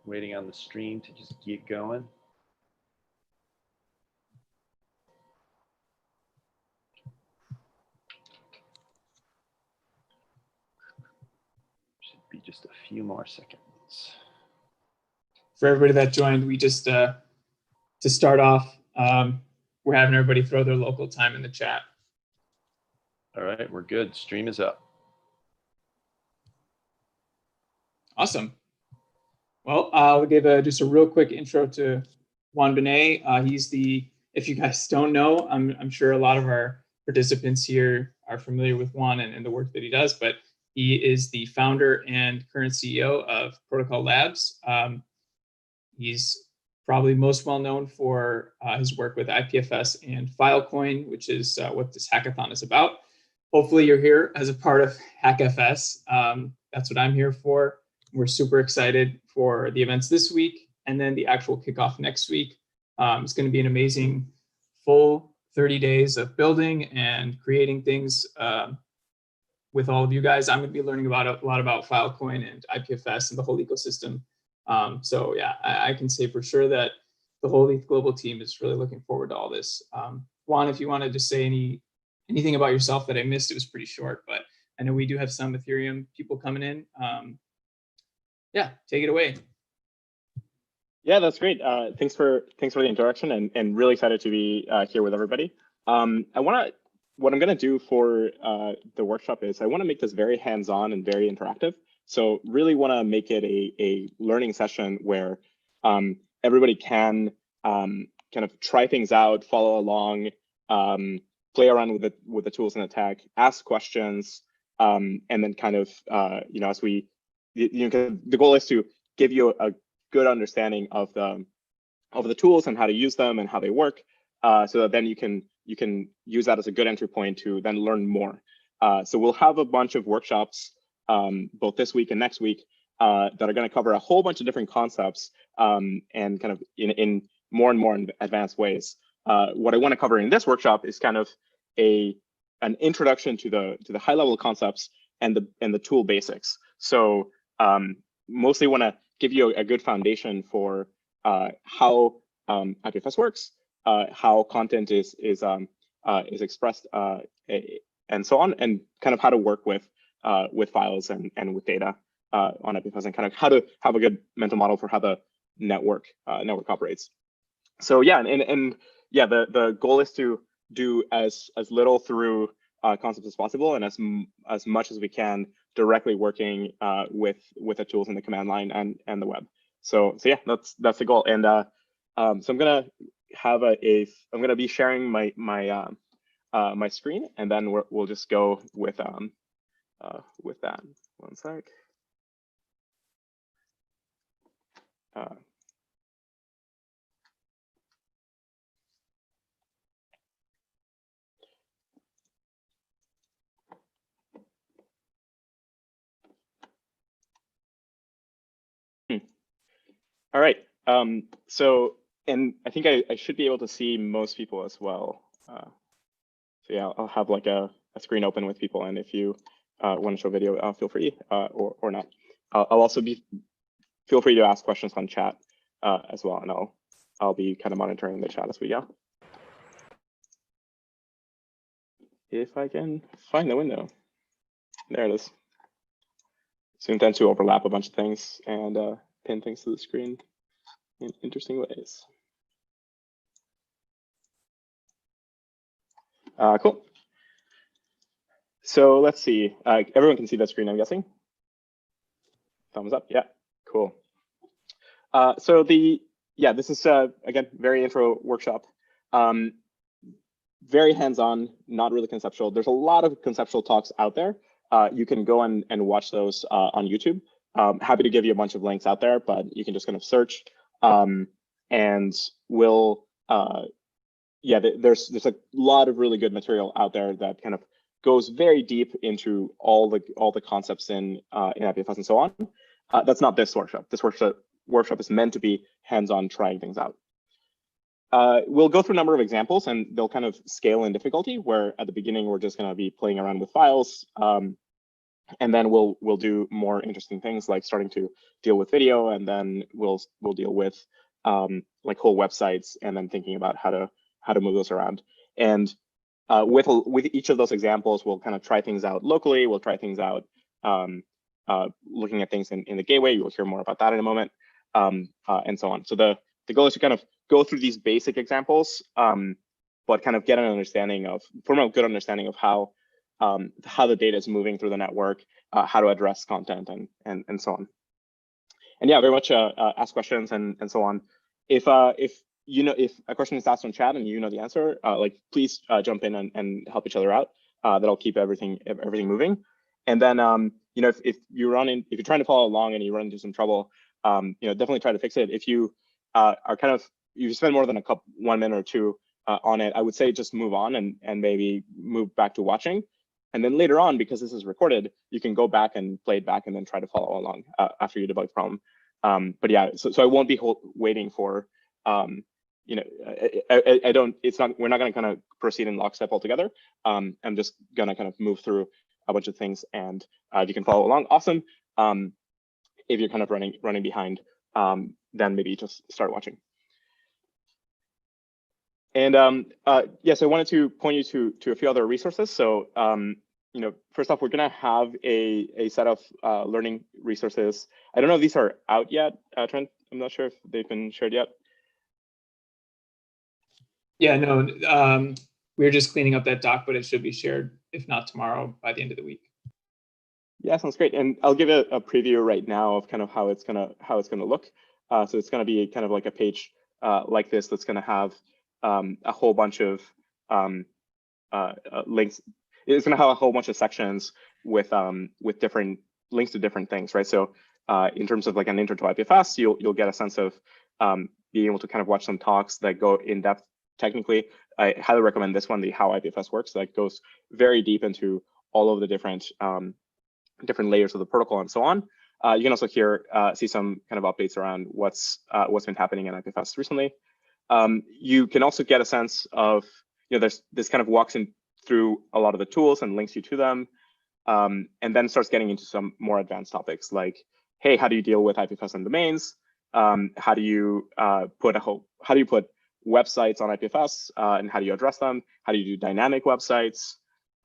Waiting on the stream to just get going. Should be just a few more seconds. For everybody that joined, we just, to start off, we're having everybody throw their local time in the chat. All right, we're good. Stream is up. Awesome. Well, I'll give just a real quick intro to Juan Benet. He's the, if you guys don't know, I'm sure a lot of our participants here are familiar with Juan and the work that he does, but he is the founder and current CEO of Protocol Labs. He's probably most well known for his work with IPFS and Filecoin, which is what this hackathon is about. Hopefully you're here as a part of HackFS. That's what I'm here for. We're super excited for the events this week and then the actual kickoff next week. It's going to be an amazing full 30 days of building and creating things with all of you guys. I'm going to be learning about a lot about Filecoin and IPFS and the whole ecosystem. So yeah, I can say for sure that the whole ETHGlobal team is really looking forward to all this. Juan, if you want to just say anything about yourself that I missed, it was pretty short, but I know we do have some Ethereum people coming in. Yeah, take it away. Yeah, that's great. Thanks for the introduction, and really excited to be here with everybody. What I'm going to do for the workshop is I want to make this very hands-on and very interactive. So really want to make it a learning session where everybody can kind of try things out, follow along, play around with the tools in the tech, ask questions, and then kind of as we the goal is to give you a good understanding of the tools and how to use them and how they work, so that then you can use that as a good entry point to then learn more. So we'll have a bunch of workshops both this week and next week that are going to cover a whole bunch of different concepts and kind of in more and more advanced ways. What I want to cover in this workshop is kind of an introduction to the high level concepts and the tool basics. So mostly want to give you a good foundation for how IPFS works, how content is expressed, and so on, and kind of how to work with files and with data on IPFS, and kind of how to have a good mental model for how the network operates. So yeah, and yeah, the goal is to do as little through concepts as possible, and as much as we can directly working with the tools in the command line and the web. So yeah, that's the goal. And so I'm gonna have I'm gonna be sharing my my screen, and then we'll just go with that. One sec. All right. So, and I think I should be able to see most people as well. So yeah, I'll have like a screen open with people, and if you want to show video, feel free, or not. I'll also feel free to ask questions on chat as well, and I'll be kind of monitoring the chat as we go. If I can find the window, there it is. Zoom tends to overlap a bunch of things and pin things to the screen in interesting ways. Cool. So let's see. Everyone can see that screen, I'm guessing. Thumbs up. Yeah. Cool. So this is again very intro workshop. Very hands-on, not really conceptual. There's a lot of conceptual talks out there. You can go and watch those on YouTube. Happy to give you a bunch of links out there, but you can just kind of search. And we'll, there's a lot of really good material out there that kind of goes very deep into all the concepts in IPFS and so on. That's not this workshop. This workshop is meant to be hands-on, trying things out. We'll go through a number of examples, and they'll kind of scale in difficulty, where at the beginning, we're just going to be playing around with files. And then we'll do more interesting things like starting to deal with video, and then we'll deal with like whole websites, and then thinking about how to move those around. And with each of those examples, we'll kind of try things out locally. We'll try things out looking at things in the gateway. You'll hear more about that in a moment, and so on. So the goal is to kind of go through these basic examples, but kind of get an understanding of, form a good understanding of how the data is moving through the network, how to address content, and so on. And yeah, very much ask questions and so on. If you know, if a question is asked on chat and you know the answer, like please jump in and help each other out. That'll keep everything moving. And then you know, if you're trying to follow along and you run into some trouble, you know, definitely try to fix it. If you you spend more than 1 minute or two on it, I would say just move on and maybe move back to watching. And then later on, because this is recorded, you can go back and play it back and then try to follow along after you debug the problem. But yeah, so I won't be waiting for, you know, I don't, we're not going to kind of proceed in lockstep altogether. I'm just going to kind of move through a bunch of things, and if you can follow along, awesome. If you're kind of running behind, then maybe just start watching. And yes, I wanted to point you to a few other resources. So you know, first off, we're going to have a set of learning resources. I don't know if these are out yet, Trent. I'm not sure if they've been shared yet. Yeah, no, we're just cleaning up that doc, but it should be shared, if not tomorrow, by the end of the week. Yeah, sounds great. And I'll give a preview right now of kind of how it's gonna look. So it's gonna be kind of like a page like this that's gonna have a whole bunch of links. It's gonna have a whole bunch of sections with different links to different things, right? So in terms of like an intro to IPFS, you'll get a sense of being able to kind of watch some talks that go in depth technically. I highly recommend this one, the How IPFS Works, that goes very deep into all of the different layers of the protocol and so on. You can also see some kind of updates around what's been happening in IPFS recently. You can also get a sense of, you know, this kind of walks in through a lot of the tools and links you to them, and then starts getting into some more advanced topics like, hey, how do you deal with IPFS and domains? How do you put websites on IPFS, and how do you address them? How do you do dynamic websites?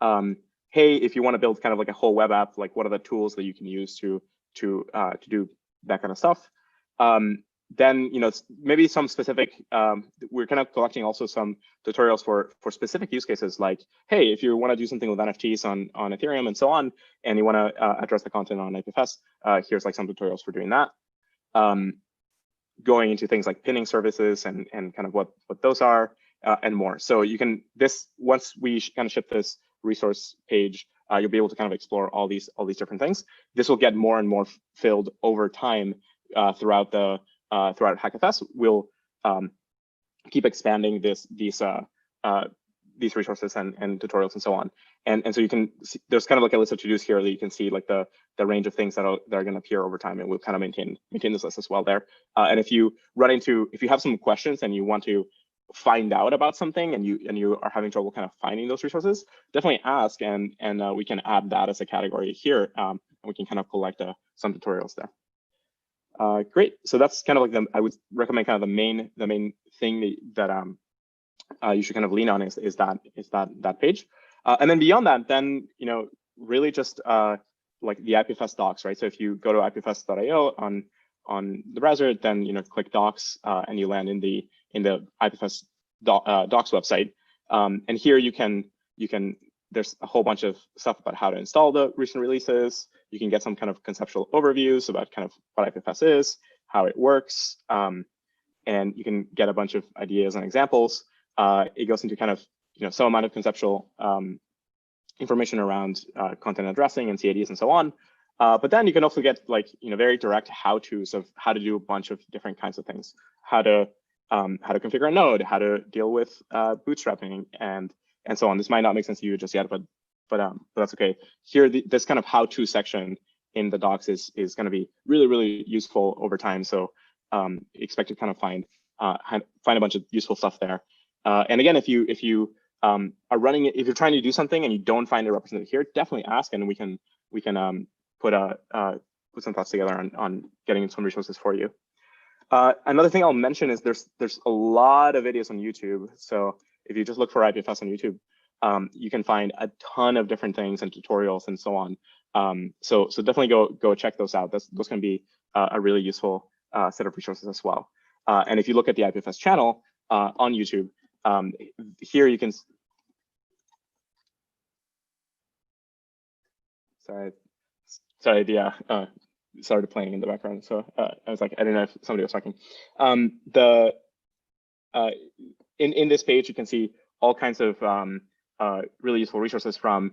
Hey, if you want to build kind of like a whole web app, like what are the tools that you can use to do that kind of stuff? Then, you know, maybe some specific, we're kind of collecting also some tutorials for specific use cases, like, hey, if you want to do something with NFTs on Ethereum and so on, and you want to address the content on IPFS, here's like some tutorials for doing that. Going into things like pinning services and kind of what those are, and more. So you can, once we kind of ship this resource page, you'll be able to kind of explore all these different things. This will get more and more filled over time throughout HackFS. We'll keep expanding these resources and tutorials and so on. And so you can see, there's kind of like a list of to-dos here that you can see like the range of things that are going to appear over time, and we'll kind of maintain this list as well there. And if you have some questions and you want to find out about something and you are having trouble kind of finding those resources, definitely ask, and we can add that as a category here, and we can kind of collect some tutorials there. Great. So that's kind of like I would recommend kind of the main thing that you should kind of lean on is that page. And then beyond that, then, you know, really just like the IPFS docs, right? So if you go to ipfs.io on the browser, then, you know, click docs, and you land in the IPFS docs website. And here there's a whole bunch of stuff about how to install the recent releases. You can get some kind of conceptual overviews about kind of what IPFS is, how it works, and you can get a bunch of ideas and examples. It goes into kind of, you know, some amount of conceptual information around content addressing and CADs and so on. But then you can also get, like, you know, very direct how-tos of how to do a bunch of different kinds of things, how to configure a node, how to deal with bootstrapping and so on. This might not make sense to you just yet, but that's okay. Here, this kind of how-to section in the docs is going to be really, really useful over time. So expect to kind of find a bunch of useful stuff there. And again, if you are running it, if you're trying to do something and you don't find it represented here, definitely ask, and we can we can put some thoughts together on getting some resources for you. Another thing I'll mention is there's a lot of videos on YouTube. So if you just look for IPFS on YouTube, you can find a ton of different things and tutorials and so on. So definitely go check those out. Those can be a really useful set of resources as well. And if you look at the IPFS channel on YouTube, here you can. Sorry, the started playing in the background, so I was like, I didn't know if somebody was talking. In this page, you can see all kinds of really useful resources from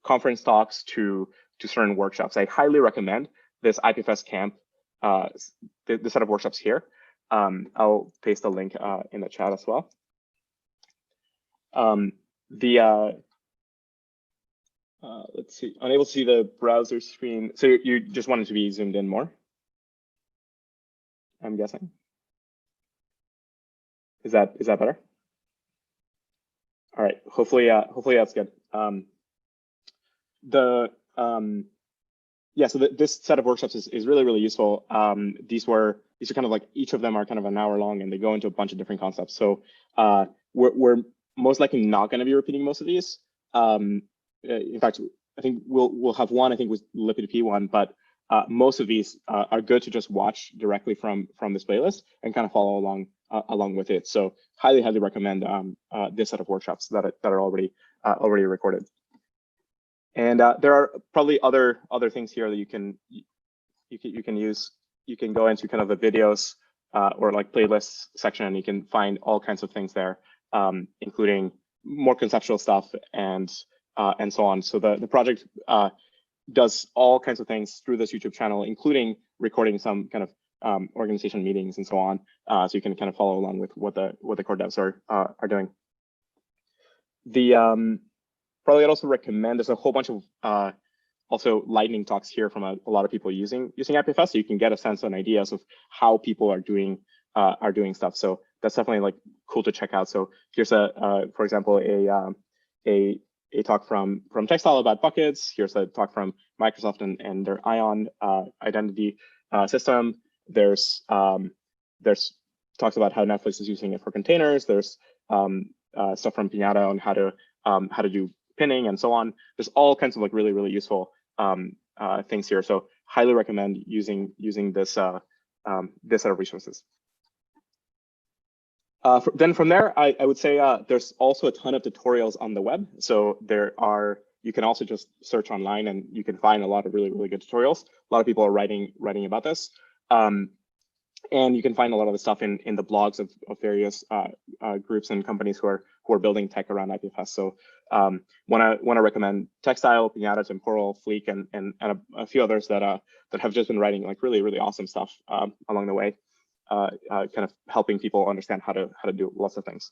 conference talks to certain workshops. I highly recommend this IPFS camp, the set of workshops here. I'll paste a link in the chat as well. Let's see, unable to see the browser screen. So you just wanted to be zoomed in more, I'm guessing. Is that better? All right, hopefully that's good. Yeah, so this set of workshops is really useful. These are kind of like, each of them are kind of an hour long, and they go into a bunch of different concepts. So we're most likely not going to be repeating most of these. In fact, I think we'll have one, I think was lipid one, but most of these are good to just watch directly from this playlist and kind of follow along with it. So highly recommend this set of workshops that are already recorded. And there are probably other things here that you can use. You can go into kind of the videos or like playlists section, and you can find all kinds of things there, including more conceptual stuff and so on. So the project does all kinds of things through this YouTube channel, including recording some kind of organization meetings and so on. So you can kind of follow along with what the core devs are doing. Probably I'd also recommend, there's a whole bunch of also lightning talks here from a lot of people using IPFS, so you can get a sense and ideas of how people are doing stuff. So that's definitely like cool to check out. So here's for example, a talk from Textile about buckets. Here's a talk from Microsoft and their Ion identity system. There's talks about how Netflix is using it for containers. There's stuff from Pinata on how to do pinning and so on. There's all kinds of like really useful things here. So highly recommend using this set of resources. Then from there, I would say there's also a ton of tutorials on the web. So you can also just search online and you can find a lot of really good tutorials. A lot of people are writing about this. And you can find a lot of the stuff in the blogs of various groups and companies who are building tech around IPFS. So want to recommend Textile, Pinata, Temporal, Fleek, and a few others that have just been writing like really awesome stuff along the way, kind of helping people understand how to do lots of things.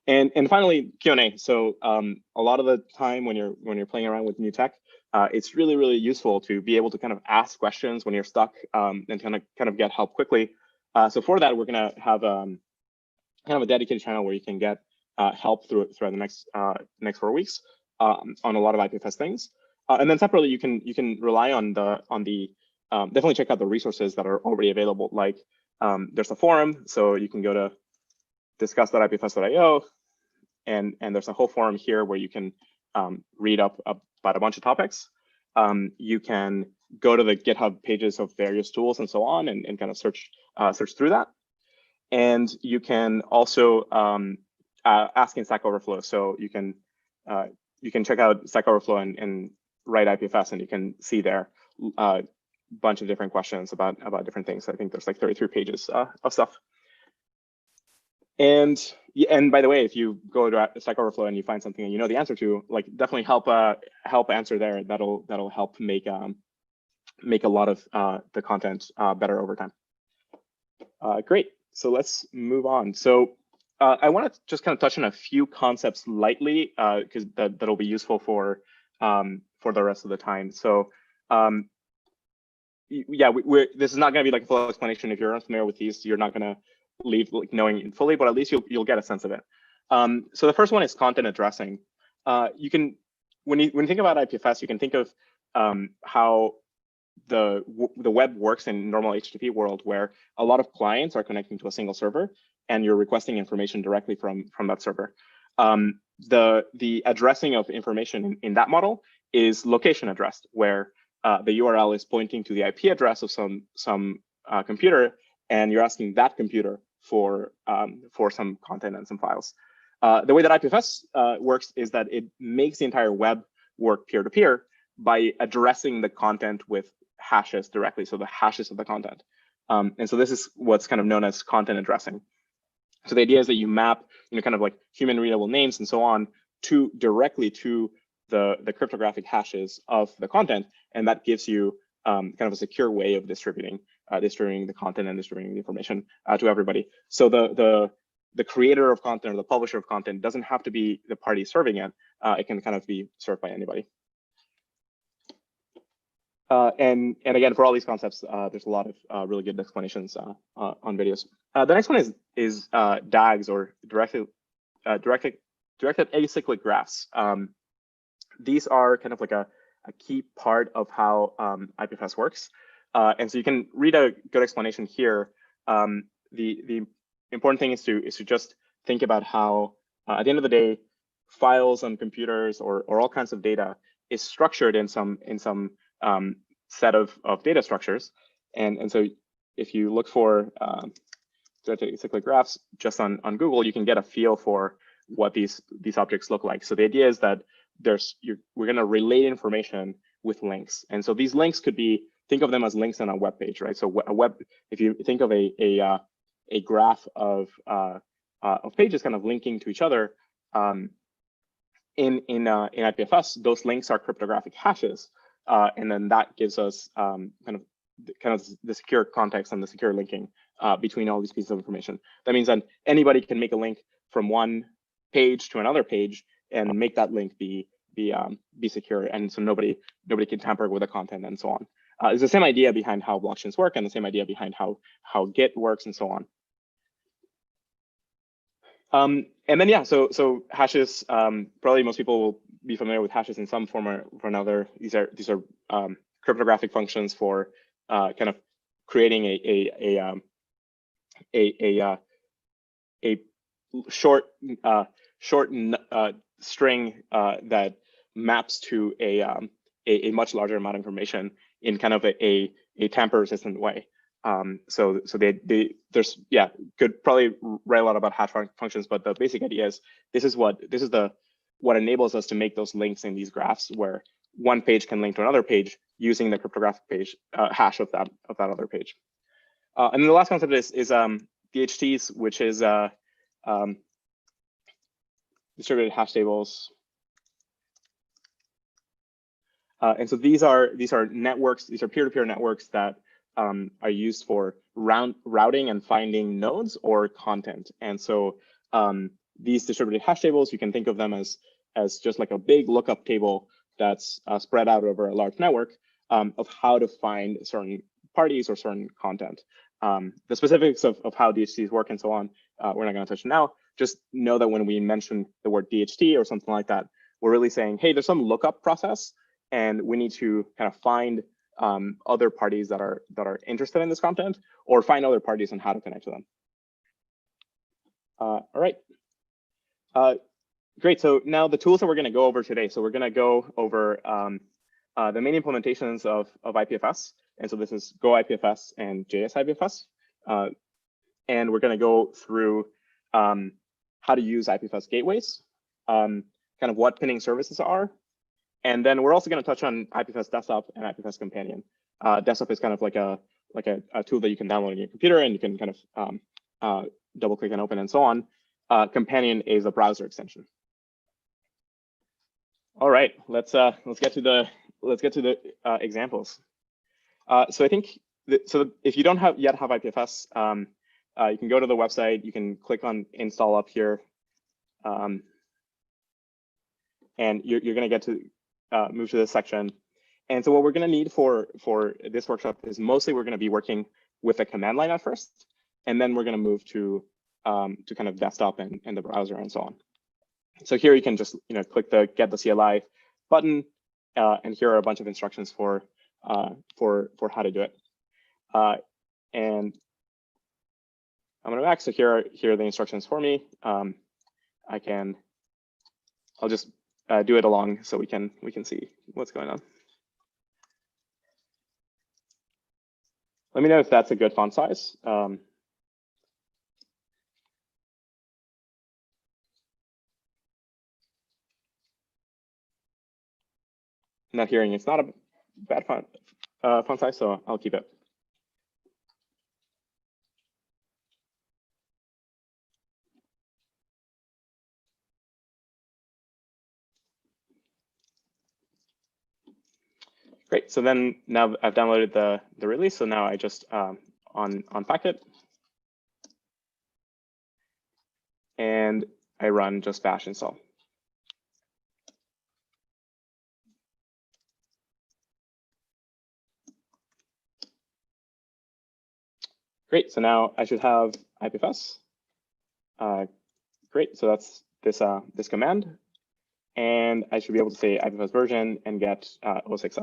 And finally, Q&A. So a lot of the time when you're playing around with new tech, it's really useful to be able to kind of ask questions when you're stuck and kind of get help quickly. So for that, we're going to have kind of a dedicated channel where you can get help throughout the next 4 weeks on a lot of IPFS things. And then separately, you can rely on the definitely check out the resources that are already available. Like there's a forum, so you can go to discuss.ipfs.io, and there's a whole forum here where you can read up about a bunch of topics. You can go to the GitHub pages of various tools and so on, and kind of search through that. And you can also ask in Stack Overflow. So you can check out Stack Overflow and write IPFS, and you can see there a bunch of different questions about different things. I think there's like 33 pages of stuff. And by the way, if you go to Stack Overflow and you find something and you know the answer to, like, definitely help answer there. That'll help make a lot of the content better over time. Great. So let's move on. So I want to just kind of touch on a few concepts lightly because that'll be useful for the rest of the time. So yeah, this is not going to be like a full explanation. If you're unfamiliar with these, you're not going to leave like knowing it fully, but at least you'll get a sense of it. So the first one is content addressing. You can, when you think about IPFS, you can think of how the web works in normal HTTP world, where a lot of clients are connecting to a single server, and you're requesting information directly from that server. The addressing of information in that model is location addressed, where the URL is pointing to the IP address of some computer, and you're asking that computer for some content and some files. The way that IPFS works is that it makes the entire web work peer-to-peer by addressing the content with hashes directly, so the hashes of the content. And so this is what's kind of known as content addressing. So the idea is that you map, kind of like human readable names and so on directly to the cryptographic hashes of the content, and that gives you kind of a secure way of distributing the content and distributing the information to everybody. So the creator of content or the publisher of content doesn't have to be the party serving it. It can kind of be served by anybody. And again, for all these concepts, there's a lot of really good explanations on videos. The next one is DAGs, or directed acyclic graphs. These are kind of like a key part of how IPFS works. And so you can read a good explanation here. The important thing is to just think about how, at the end of the day, files on computers or all kinds of data is structured in some set of data structures. And so if you look for cyclic graphs just on Google, you can get a feel for what these objects look like. So the idea is that we're going to relate information with links. And so these links could be, think of them as links on a web page, right? So if you think of a graph of pages kind of linking to each other, in IPFS, those links are cryptographic hashes. And then that gives us kind of the secure context and the secure linking between all these pieces of information. That means that anybody can make a link from one page to another page and make that link be secure, and so nobody can tamper with the content and so on. It's the same idea behind how blockchains work, and the same idea behind how Git works and so on. And then so hashes. Probably most people will be familiar with hashes in some form or another. These are cryptographic functions for kind of creating a short string that maps to a much larger amount of information in kind of a tamper-resistant way. So there's could probably write a lot about hash functions, but the basic idea is this is what enables us to make those links in these graphs, where one page can link to another page using the cryptographic page hash of that other page. And then the last concept is DHTs, which is distributed hash tables. And so these are networks. These are peer-to-peer networks that are used for routing and finding nodes or content. And so these distributed hash tables, you can think of them as just like a big lookup table that's spread out over a large network of how to find certain parties or certain content. The specifics of how DHTs work and so on, we're not going to touch now. Just know that when we mention the word DHT or something like that, we're really saying, hey, there's some lookup process, and we need to kind of find other parties that are interested in this content, or find other parties and how to connect to them. All right. Great. So now the tools that we're going to go over today. So we're going to go over the main implementations of IPFS. And so this is Go IPFS and JS IPFS. And we're going to go through how to use IPFS gateways, kind of what pinning services are. And then we're also going to touch on IPFS Desktop and IPFS Companion. Desktop is kind of like a tool that you can download on your computer, and you can kind of double click and open and so on. Companion is a browser extension. All right, let's get to the examples. So I think so if you don't yet have IPFS, you can go to the website. You can click on install up here, and you're going to get to move to this section. And so what we're going to need for this workshop is mostly we're going to be working with a command line at first, and then we're going to move to kind of desktop and the browser and so on. So here you can just click the Get the CLI button, and here are a bunch of instructions for how to do it. And I'm going to back. So here are the instructions for me. I'll just do it along so we can see what's going on. Let me know if that's a good font size. Not hearing it's not a bad font size, so I'll keep it. Great. So then now I've downloaded the release. So now I just unpack it, and I run just bash install. Great. So now I should have IPFS. Great. So that's this command, and I should be able to say IPFS version and get 060.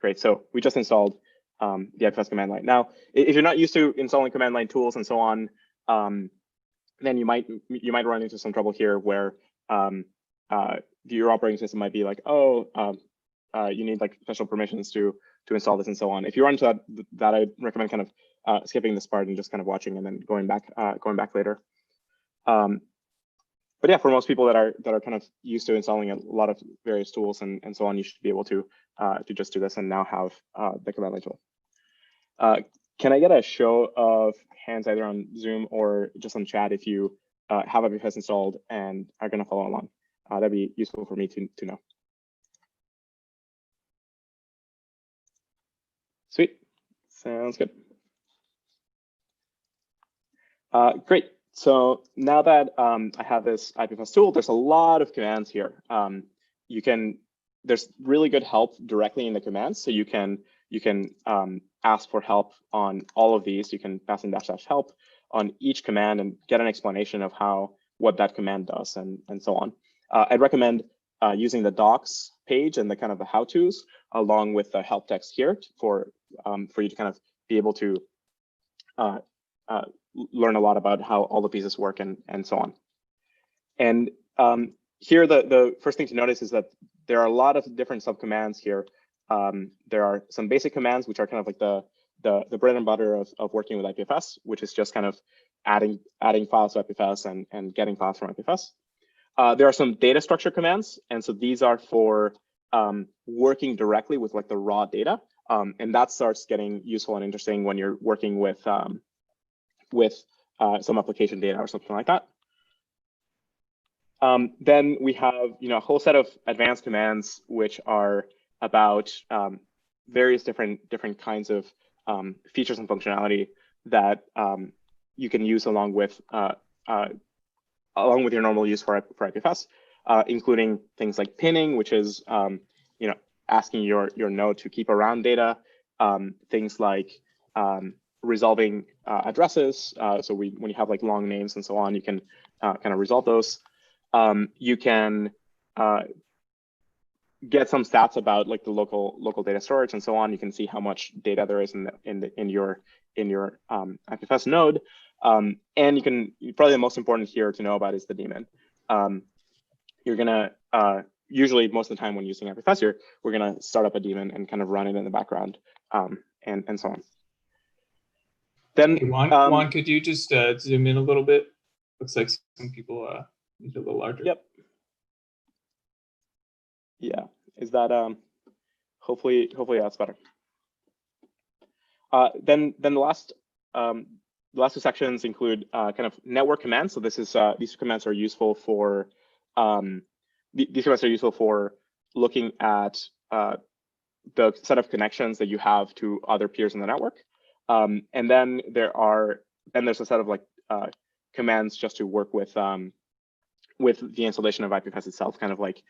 Great. So we just installed the IPFS command line. Now, if you're not used to installing command line tools and so on, then you might run into some trouble here where your operating system might be like, oh, you need like special permissions to install this and so on. If you run into that, I recommend kind of skipping this part and just kind of watching and then going back later. But yeah, for most people that are kind of used to installing a lot of various tools and so on, you should be able to just do this and now have the command line tool. Can I get a show of hands either on Zoom or just on chat if you have IPFS installed and are going to follow along? That'd be useful for me to know. Sweet. Sounds good. Great. So now that I have this IPFS tool, there's a lot of commands here. There's really good help directly in the commands. So you can ask for help on all of these. You can pass in -- help on each command and get an explanation of what that command does and so on. I'd recommend using the docs page and the kind of the how-tos along with the help text here for you to kind of be able to learn a lot about how all the pieces work and so on. And here, the first thing to notice is that there are a lot of different subcommands here. There are some basic commands, which are kind of like the bread and butter of working with IPFS, which is just kind of adding files to IPFS and getting files from IPFS. There are some data structure commands, and so these are for working directly with like the raw data, and that starts getting useful and interesting when you're working with some application data or something like that. Then we have a whole set of advanced commands which are about various different kinds of features and functionality that you can use along with your normal use for IPFS, including things like pinning, which is asking your node to keep around data, things like resolving addresses. So when you have like long names and so on, you can kind of resolve those. You can get some stats about like the local data storage and so on. You can see how much data there is in your IPFS node. And you can probably the most important here to know about is the daemon. You're gonna usually most of the time when using IPFS here, we're gonna start up a daemon and kind of run it in the background and so on. Then hey, Juan, could you just zoom in a little bit? Looks like some people need a little larger. Yep. Yeah, is that hopefully that's better. Then the last two sections include kind of network commands. So this is these commands are useful for looking at the set of connections that you have to other peers in the network. And then there's a set of like commands just to work with the installation of IPFS itself, kind of like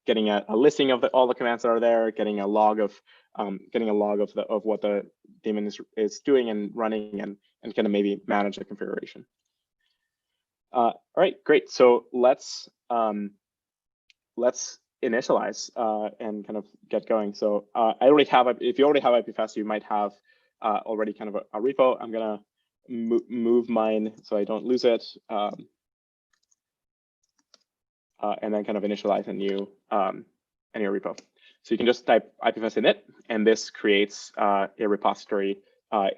getting a listing of all the commands that are there, getting a log of what the daemon is doing and running, and kind of maybe manage the configuration. All right, great. So let's initialize and kind of get going. So I already have, if you already have IPFS, you might have already kind of a repo. I'm gonna move mine so I don't lose it, and then kind of initialize a new repo. So you can just type IPFS init, and this creates a repository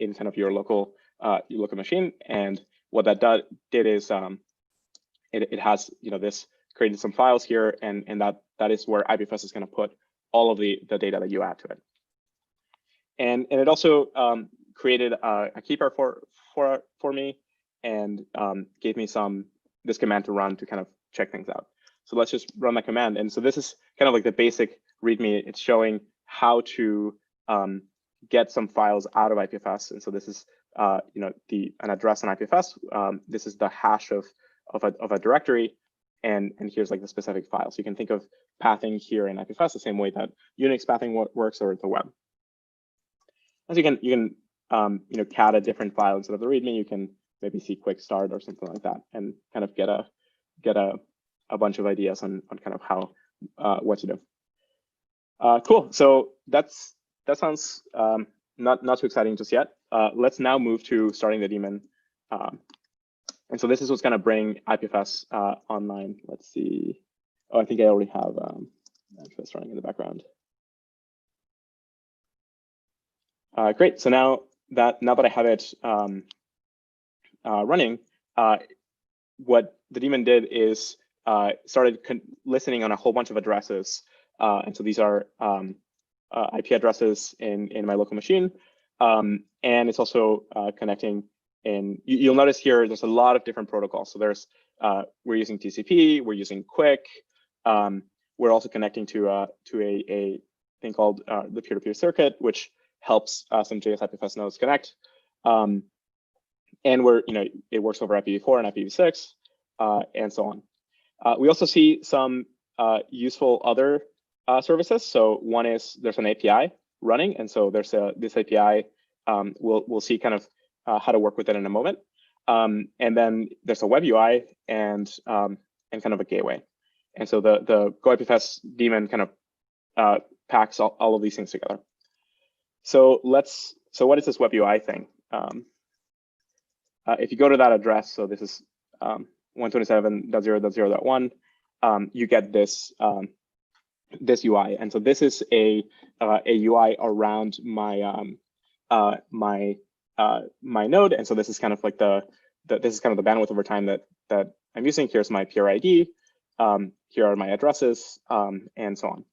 in kind of your local machine. And what that did is it has this created some files here, and that is where IPFS is going to put all of the data that you add to it. And it also created a keeper for me, and gave me this command to run to kind of check things out. So let's just run that command. And so this is kind of like the basic README. It's showing how to get some files out of IPFS. And so this is an address on IPFS. This is the hash of a directory, and here's like the specific file. So you can think of pathing here in IPFS the same way that Unix pathing works, or the web. As you can cat a different file instead of the README. You can maybe see quick start or something like that, and kind of get a bunch of ideas on kind of how what to do. Cool. So that sounds not too exciting just yet. Let's now move to starting the daemon. And so this is what's going to bring IPFS online. Let's see. Oh, I think I already have IPFS running in the background. Great. So now that I have it running, what the daemon did is started listening on a whole bunch of addresses. And so these are IP addresses in my local machine. And it's also connecting. And you'll notice here, there's a lot of different protocols. So we're using TCP, we're using Quick. We're also connecting to a thing called the peer-to-peer circuit, which helps some JS IPFS nodes connect. And it works over IPv4 and IPv6, and so on. We also see some useful other services. So one is there's an API running, and so there's this API. We'll see kind of how to work with it in a moment. And then there's a web UI and kind of a gateway. And so the GoIPFS daemon kind of packs all of these things together. So what is this web UI thing? If you go to that address, so this is 127.0.0.1, you get this this UI. And so this is a UI around my my node. And so this is kind of like this is kind of the bandwidth over time that I'm using. Here's my peer ID. Here are my addresses, and so on.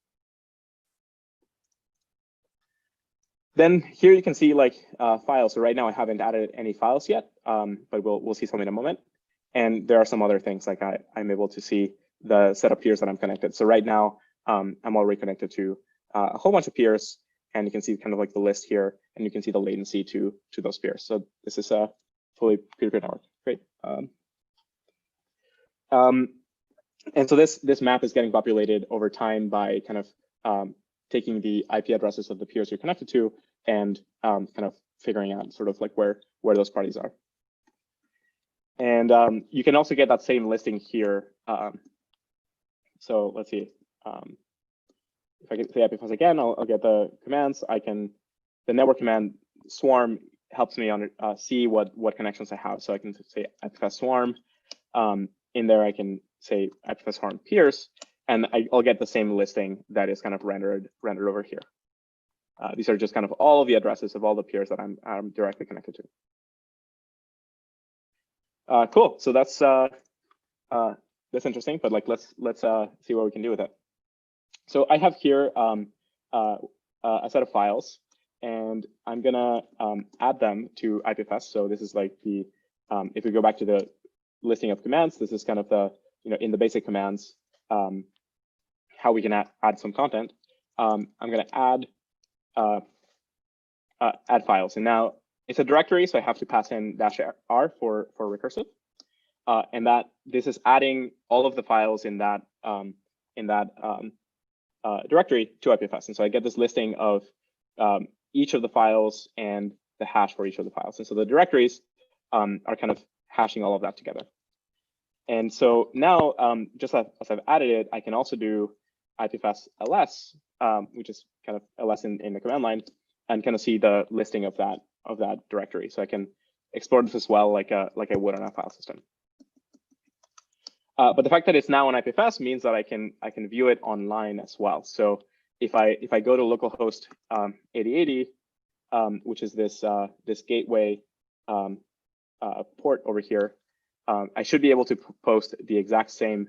Then here you can see like files. So right now I haven't added any files yet, but we'll see some in a moment. And there are some other things, like I'm able to see the set of peers that I'm connected. So right now I'm already connected to a whole bunch of peers, and you can see kind of like the list here, and you can see the latency to those peers. So this is a fully peer-to-peer network. Great. And so this map is getting populated over time by kind of taking the IP addresses of the peers you're connected to, and kind of figuring out sort of like where those parties are. And you can also get that same listing here. So let's see. If I can say IPFS again, I'll get the commands. The network command swarm helps me see what connections I have. So I can say IPFS swarm. In there, I can say IPFS swarm peers, and I'll get the same listing that is kind of rendered over here. These are just kind of all of the addresses of all the peers that I'm directly connected to. Cool. So that's interesting, but like let's see what we can do with it. So I have here a set of files, and I'm gonna add them to IPFS. So this is like the if we go back to the listing of commands, this is kind of the in the basic commands how we can add some content. I'm gonna add files, and now it's a directory, so I have to pass in -r for recursive, and this is adding all of the files in that directory to IPFS. And so I get this listing of each of the files and the hash for each of the files. And so the directories are kind of hashing all of that together. And so now, just as I've added it, I can also do IPFS ls, which is kind of ls in the command line, and kind of see the listing of that directory. So I can explore this as well, like I would on a file system. But the fact that it's now on IPFS means that I can view it online as well. So if I go to localhost 8080, which is this gateway port over here, I should be able to post the exact same,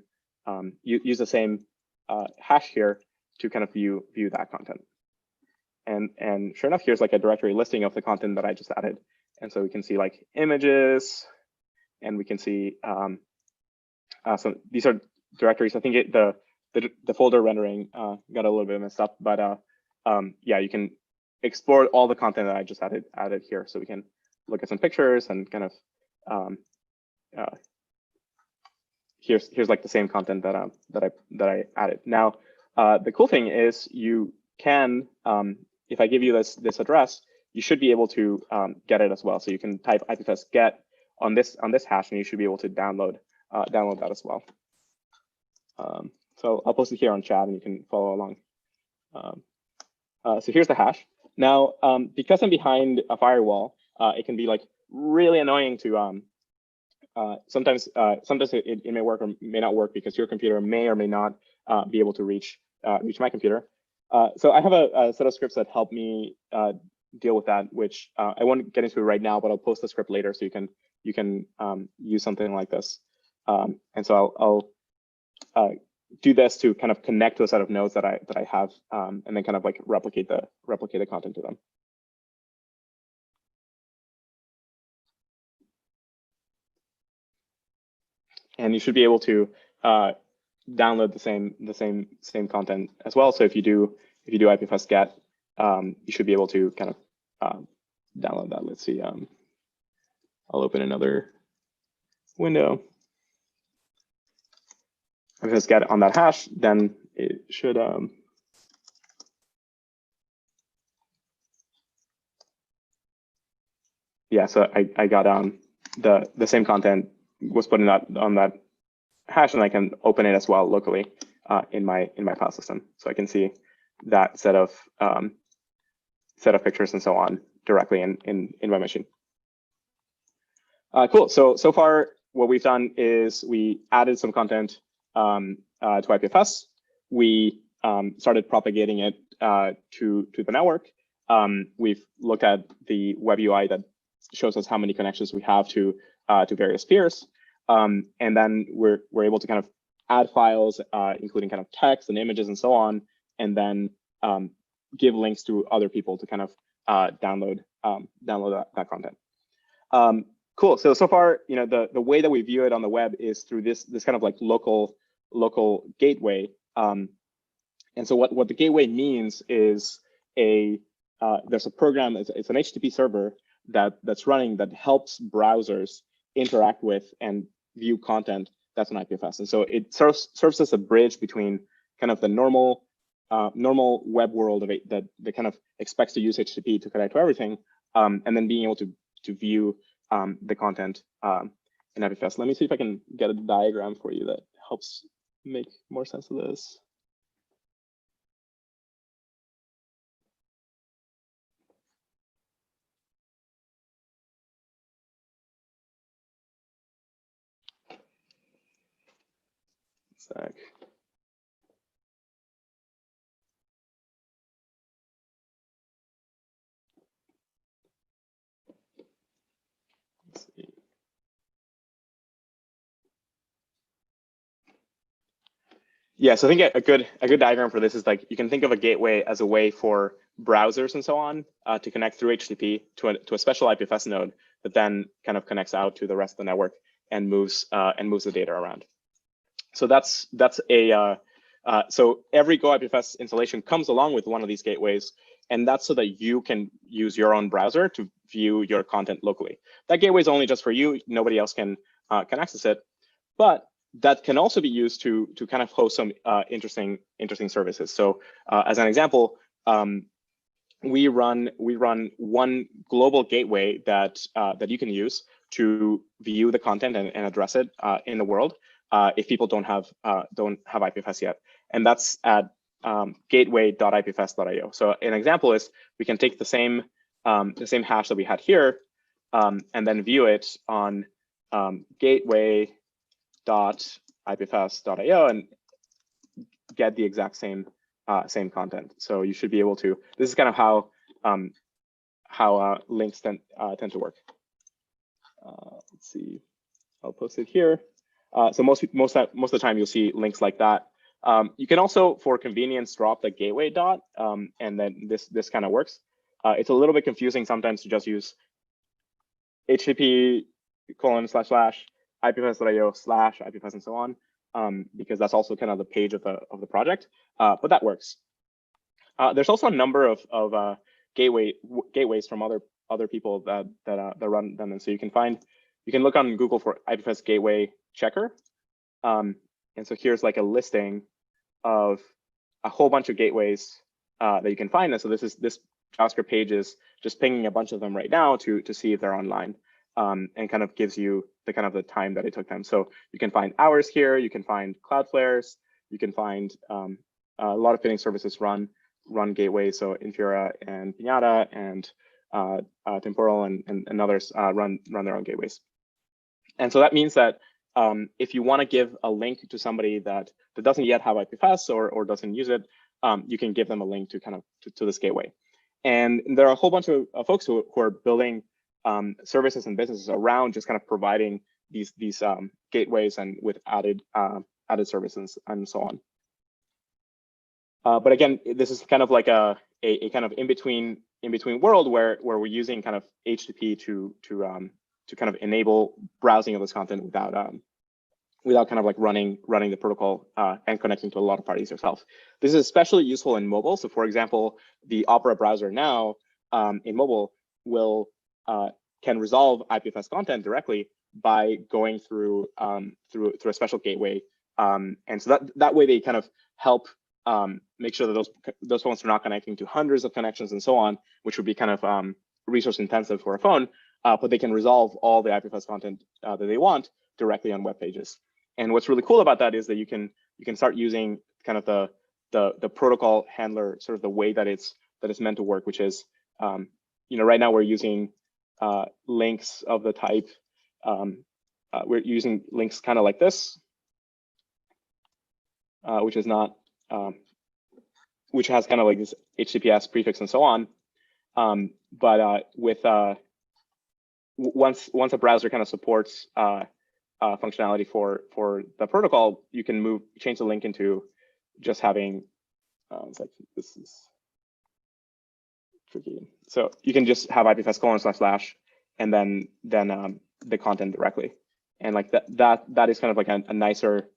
use the same hash here to kind of view that content. And sure enough, here's like a directory listing of the content that I just added. And so we can see like images, and we can see so these are directories. I think the folder rendering got a little bit messed up, but yeah, you can explore all the content that I just added here. So we can look at some pictures and kind of here's like the same content that I added. Now, the cool thing is you can, if I give you this address, you should be able to get it as well. So you can type IPFS get on this hash, and you should be able to download that as well. So I'll post it here on chat, and you can follow along. So here's the hash. Now, because I'm behind a firewall, it can be like really annoying to sometimes it may work or may not work because your computer may or may not be able to reach my computer. So I have a set of scripts that help me deal with that, which I won't get into right now, but I'll post the script later so you can use something like this. And so I'll do this to kind of connect to a set of nodes that I have, and then kind of like replicate the content to them. And you should be able to download the same content as well. So if you do IPFS get, you should be able to kind of download that. Let's see. I'll open another window. IPFS get on that hash, then it should. Yeah. So I got the same content was put on that hash, and I can open it as well locally in my file system, so I can see that set of pictures and so on directly in my machine. Cool. So far, what we've done is we added some content to IPFS. We started propagating it to the network. We've looked at the web UI that shows us how many connections we have to various peers. And then we're able to kind of add files, including kind of text and images and so on, and then give links to other people to kind of download that content. Cool. So far, the way that we view it on the web is through this kind of like local gateway. And so what the gateway means is there's a program. It's an HTTP server that's running that helps browsers interact with and view content that's on IPFS. And so it serves as a bridge between kind of the normal web world of it that kind of expects to use HTTP to connect to everything, and then being able to view the content in IPFS. Let me see if I can get a diagram for you that helps make more sense of this. Sec. Let's see. Yeah, so I think a good diagram for this is like you can think of a gateway as a way for browsers and so on to connect through HTTP to a special IPFS node that then kind of connects out to the rest of the network and moves the data around. So that's so every Go IPFS installation comes along with one of these gateways, and that's so that you can use your own browser to view your content locally. That gateway is only just for you; nobody else can access it. But that can also be used to kind of host some interesting services. So as an example, we run one global gateway that you can use to view the content and address it in the world if people don't have IPFS yet, and that's at gateway.ipfs.io. So an example is we can take the same hash that we had here, and then view it on gateway.ipfs.io and get the exact same content. So you should be able to. This is kind of how links tend to work. Let's see. I'll post it here. So most of the time you'll see links like that. You can also, for convenience, drop the gateway dot, and then this kind of works. It's a little bit confusing sometimes to just use http://ipfs.io/ipfs and so on, because that's also kind of the page of the project. But that works. There's also a number of gateways from other people that run them, and so you can look on Google for IPFS gateway checker, and so here's like a listing of a whole bunch of gateways that you can find. And so this JavaScript page is just pinging a bunch of them right now to see if they're online, and kind of gives you the time that it took them. So you can find hours here, you can find Cloudflares, you can find a lot of pinning services run gateways. So Infura and Pinata and Temporal and others run their own gateways. And so that means that if you want to give a link to somebody that doesn't yet have IPFS or doesn't use it, you can give them a link to to this gateway. And there are a whole bunch of folks who are building services and businesses around just kind of providing these gateways and with added services and so on. But again, this is kind of like a kind of in between world where we're using kind of HTTP to kind of enable browsing of this content without kind of like running the protocol and connecting to a lot of parties yourself. This is especially useful in mobile. So for example, the Opera browser now in mobile can resolve IPFS content directly by going through a special gateway. And so that way they kind of help make sure that those phones are not connecting to hundreds of connections and so on, which would be kind of resource intensive for a phone, but they can resolve all the IPFS content that they want directly on web pages. And what's really cool about that is that you can start using kind of the protocol handler, sort of the way that it's meant to work, which is right now we're using links of the type we're using links kind of like this, which is not which has kind of like this HTTPS prefix and so on. But with once a browser kind of supports functionality for the protocol, you can change the link into just having it's like this is tricky. So you can just have IPFS:// and then the content directly, and like that is kind of like a nicer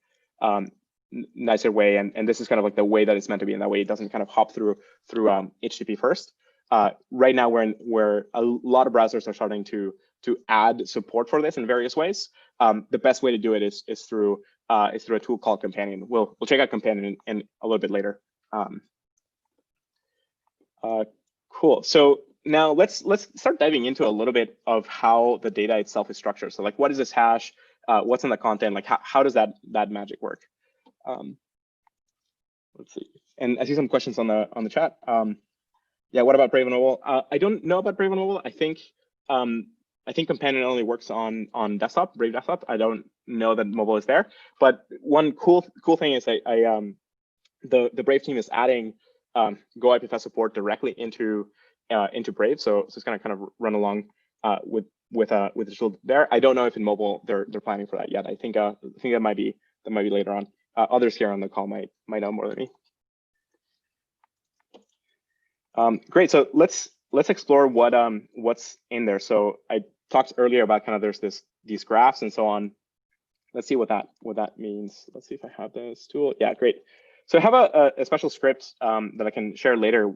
way, and this is kind of like the way that it's meant to be, and that way it doesn't kind of hop through HTTP first. Right now where a lot of browsers are starting to add support for this in various ways. The best way to do it is through a tool called Companion. We'll check out Companion in a little bit later. Cool. So now let's start diving into a little bit of how the data itself is structured. So like, what is this hash? What's in the content? Like, how does that magic work? Let's see. And I see some questions on the chat. Yeah, what about Brave and Mobile? I don't know about Brave and Mobile. I think Companion only works on desktop, Brave desktop. I don't know that mobile is there. But one cool thing is the Brave team is adding Go IPFS support directly into Brave. So it's gonna kind of run along with the tool there. I don't know if in mobile they're planning for that yet. I think that might be later on. Others here on the call might know more than me. Great. So let's explore what's in there. So I talked earlier about kind of there's these graphs and so on. Let's see what that means. Let's see if I have this tool. Yeah, great. So I have a special script that I can share later.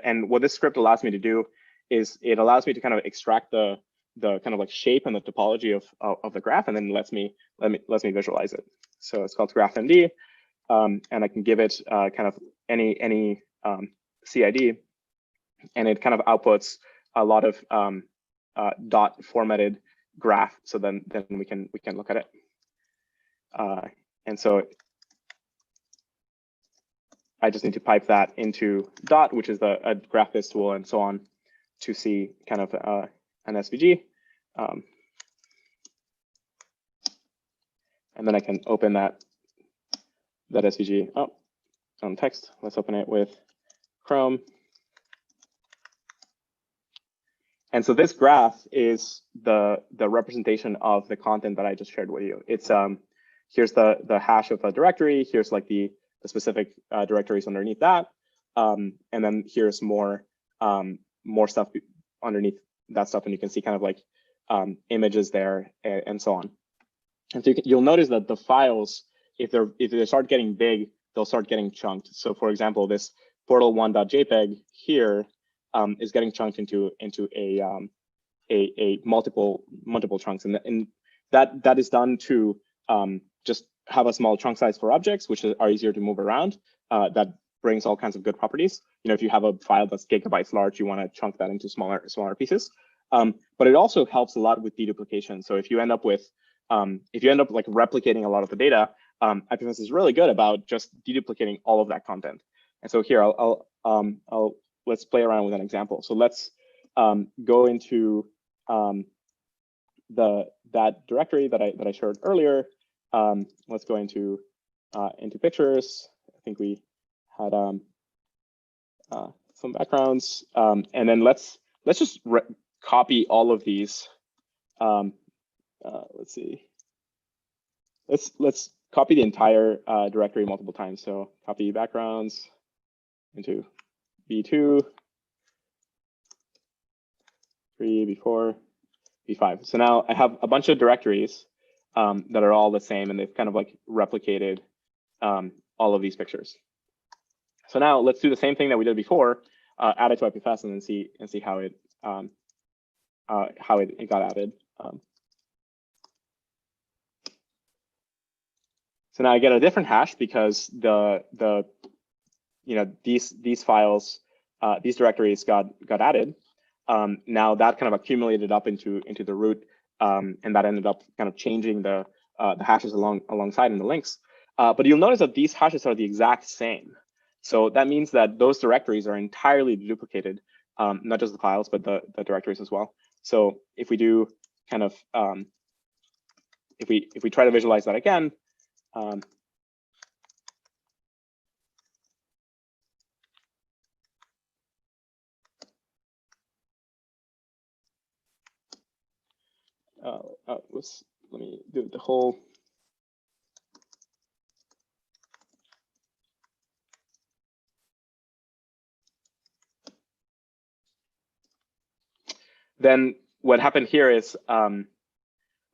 And what this script allows me to do is it allows me to kind of extract the kind of like shape and the topology of the graph, and then lets me visualize it. So it's called GraphMD, and I can give it kind of any CID, and it kind of outputs a lot of dot formatted graph. So then we can look at it. And so I just need to pipe that into dot, which is a GraphViz tool, and so on, to see kind of an SVG. And then I can open that SVG. Oh, on text. Let's open it with Chrome. And so this graph is the representation of the content that I just shared with you. It's here's the hash of a directory. Here's like the specific directories underneath that, and then here's more stuff underneath that stuff, and you can see kind of like images there and so on. And so you'll notice that the files, if they start getting big, they'll start getting chunked. So for example, this portal1.jpg here is getting chunked into a multiple chunks, and that is done to just have a small chunk size for objects, which are easier to move around. That brings all kinds of good properties. You know, if you have a file that's gigabytes large, you want to chunk that into smaller pieces. But it also helps a lot with deduplication. So if you end up with like replicating a lot of the data, IPFS is really good about just deduplicating all of that content. And so here let's play around with an example. So let's go into that directory that I showed earlier. Let's go into pictures. I think we had some backgrounds, and then let's just copy all of these. Let's see. Let's copy the entire directory multiple times. So copy backgrounds into B2, 3, B4, B5. So now I have a bunch of directories that are all the same, and they've kind of like replicated all of these pictures. So now let's do the same thing that we did before, add it to IPFS, and then see how it got added. So now I get a different hash because these files, these directories got added. Now that kind of accumulated up into the root, and that ended up kind of changing the hashes alongside in the links. But you'll notice that these hashes are the exact same. So that means that those directories are entirely duplicated, not just the files, but the directories as well. So if we do kind of, if we try to visualize that again, let me do the whole. Then what happened here is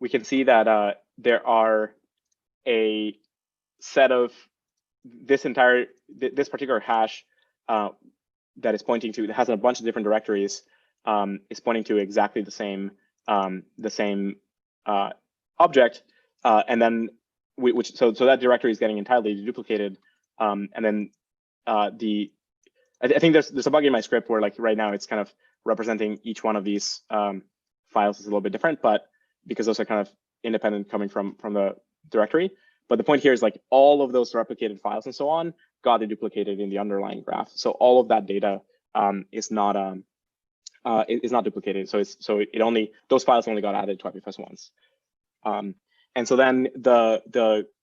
we can see that there are a set of this particular hash that is pointing to, that has a bunch of different directories, is pointing to exactly the same object, and then so that directory is getting entirely duplicated, and then I think there's a bug in my script where like right now it's kind of representing each one of these files is a little bit different, but because those are kind of independent coming from the directory. But the point here is like all of those replicated files and so on got deduplicated in the underlying graph. So all of that data is not duplicated. So those files only got added to IPFS once. And so then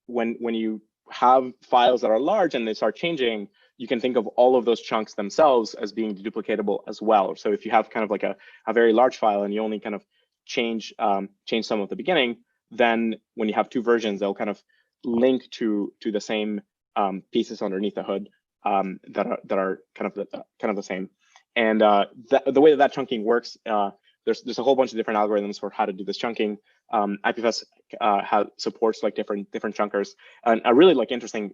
when you have files that are large and they start changing, you can think of all of those chunks themselves as being deduplicatable as well. So if you have kind of like a very large file and you only kind of change some of the beginning, then when you have two versions, they'll kind of link to the same pieces underneath the hood that are kind of the same. And the way that chunking works, there's a whole bunch of different algorithms for how to do this chunking. IPFS supports like different chunkers, and a really like interesting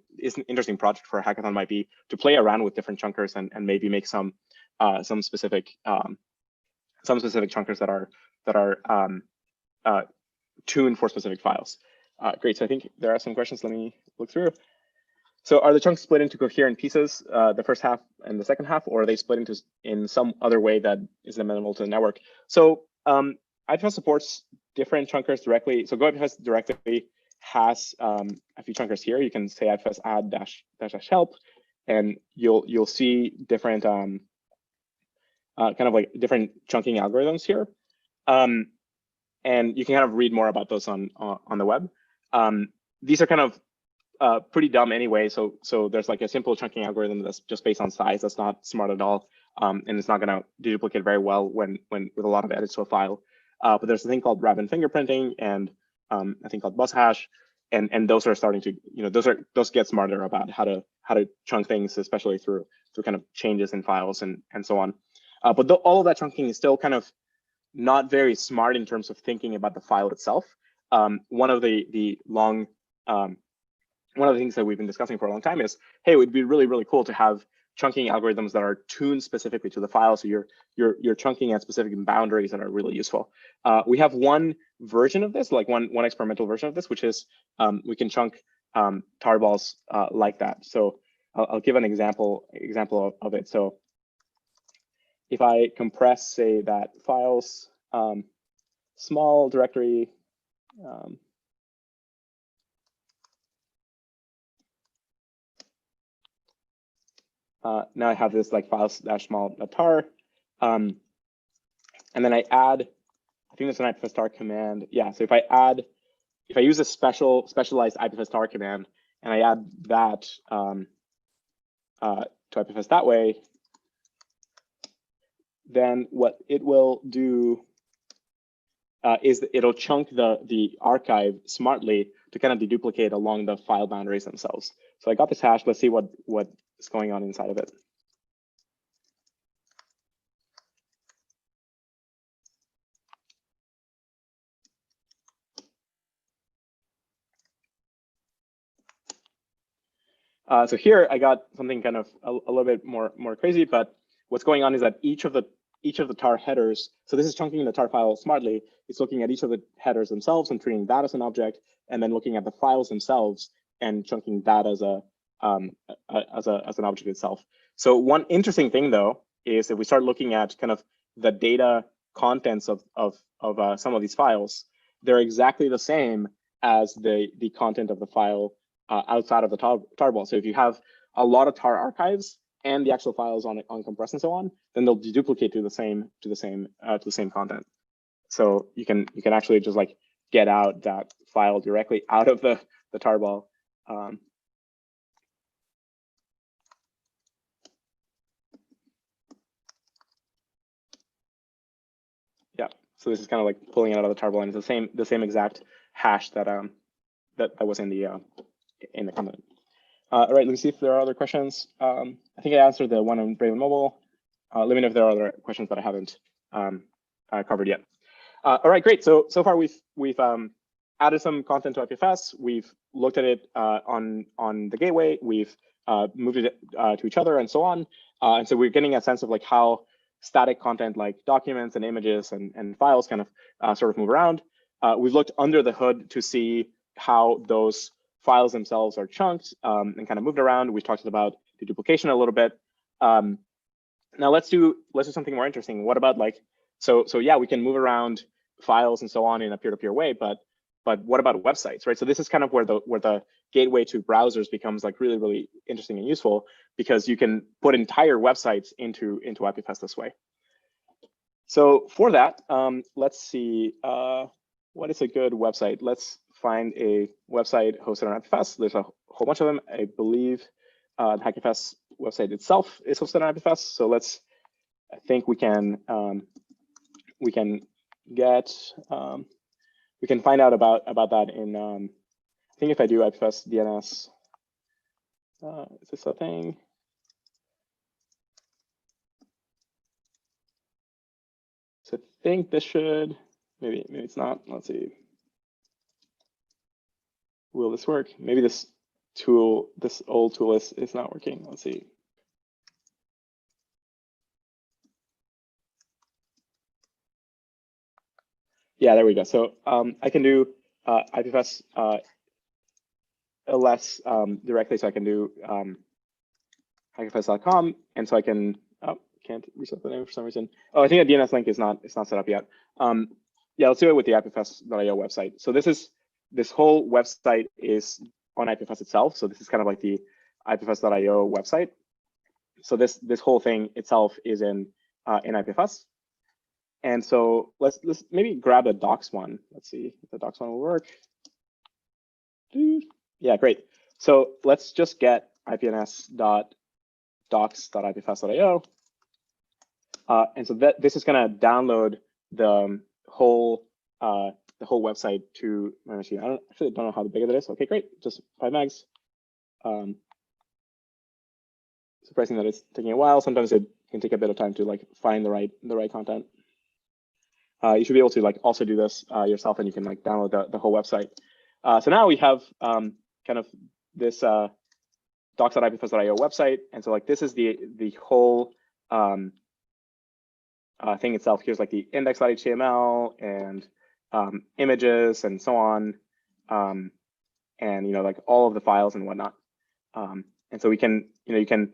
project for a hackathon might be to play around with different chunkers and maybe make some specific chunkers that are tuned for specific files. Great. So I think there are some questions. Let me look through. So are the chunks split into coherent pieces, the first half and the second half, or are they split in some other way that is amenable to the network? So IPFS supports different chunkers directly. So GoIPFS directly has a few chunkers here. You can say IPFS add -- help, and you'll see different kind of like different chunking algorithms here. And you can kind of read more about those on the web. These are kind of pretty dumb anyway. So there's like a simple chunking algorithm that's just based on size. That's not smart at all, and it's not going to deduplicate very well when with a lot of edits to a file. But there's a thing called rapid fingerprinting and a thing called bus hash, and those are starting to, those get smarter about how to chunk things, especially through kind of changes in files and so on. But all of that chunking is still kind of not very smart in terms of thinking about the file itself. One of the things that we've been discussing for a long time is, hey, it would be really, really cool to have chunking algorithms that are tuned specifically to the file. So you're chunking at specific boundaries that are really useful. We have one version of this, like one experimental version of this, which is we can chunk tarballs like that. So I'll give an example of it. So if I compress, say, that files small directory, now I have this like files-small.tar, and then I add, I think there's an IPFS tar command. Yeah, so if I use a specialized IPFS tar command and I add that to IPFS that way, then what it will do is it'll chunk the archive smartly to kind of deduplicate along the file boundaries themselves. So I got this hash. Let's see what is going on inside of it. So here I got something kind of a little bit more crazy, but what's going on is that each of the tar headers, so this is chunking the tar file smartly. It's looking at each of the headers themselves and treating that as an object, and then looking at the files themselves and chunking that as an object itself. So one interesting thing though is if we start looking at kind of the data contents of some of these files, they're exactly the same as the content of the file outside of the tarball. So if you have a lot of tar archives and the actual files on compress and so on, then they'll deduplicate to the same content. So you can actually just like get out that file directly out of the tarball. Yeah, so this is kind of like pulling it out of the tarball, and it's the same exact hash that that was in the comment. All right, let me see if there are other questions. I think I answered the one on Brave and Mobile. Let me know if there are other questions that I haven't covered yet. All right, great. So far we've added some content to IPFS. We've looked at it on the gateway. We've moved it to each other and so on. And so we're getting a sense of like how static content like documents and images and files kind of sort of move around. We've looked under the hood to see how those files themselves are chunked and kind of moved around. We've talked about the duplication a little bit. Now let's do something more interesting. What about like, so yeah, we can move around files and so on in a peer-to-peer way, but what about websites, right? So this is kind of where the gateway to browsers becomes like really, really interesting and useful, because you can put entire websites into IPFS this way. So for that, let's see, what is a good website? Let's find a website hosted on IPFS. There's a whole bunch of them. I believe the HackFS website itself is hosted on IPFS. So I think we can find out about that in, I think if I do IPFS DNS, is this a thing? So I think this should, maybe it's not, let's see. Will this work? Maybe this old tool is not working. Let's see. Yeah, there we go. So I can do IPFS ls directly. So I can do hackfs.com, and so I can can't reset the name for some reason. Oh, I think the DNS link is not set up yet. Yeah, let's do it with the IPFS.io website. So this whole website is on IPFS itself. So this is kind of like the IPFS.io website. So this whole thing itself is in IPFS. And so let's maybe grab a docs one. Let's see if the docs one will work. Yeah, great. So let's just get ipns.docs.ipfs.io. And so this is going to download the whole website to my machine. I actually don't know how big it is. Okay, great. Just 5 megs. Surprising that it's taking a while. Sometimes it can take a bit of time to like find the right content. You should be able to like also do this yourself, and you can like download the whole website. So now we have kind of this docs.ipfs.io website, and so like this is the whole thing itself. Here's like the index.html and images and so on, and like all of the files and whatnot. And so we can you can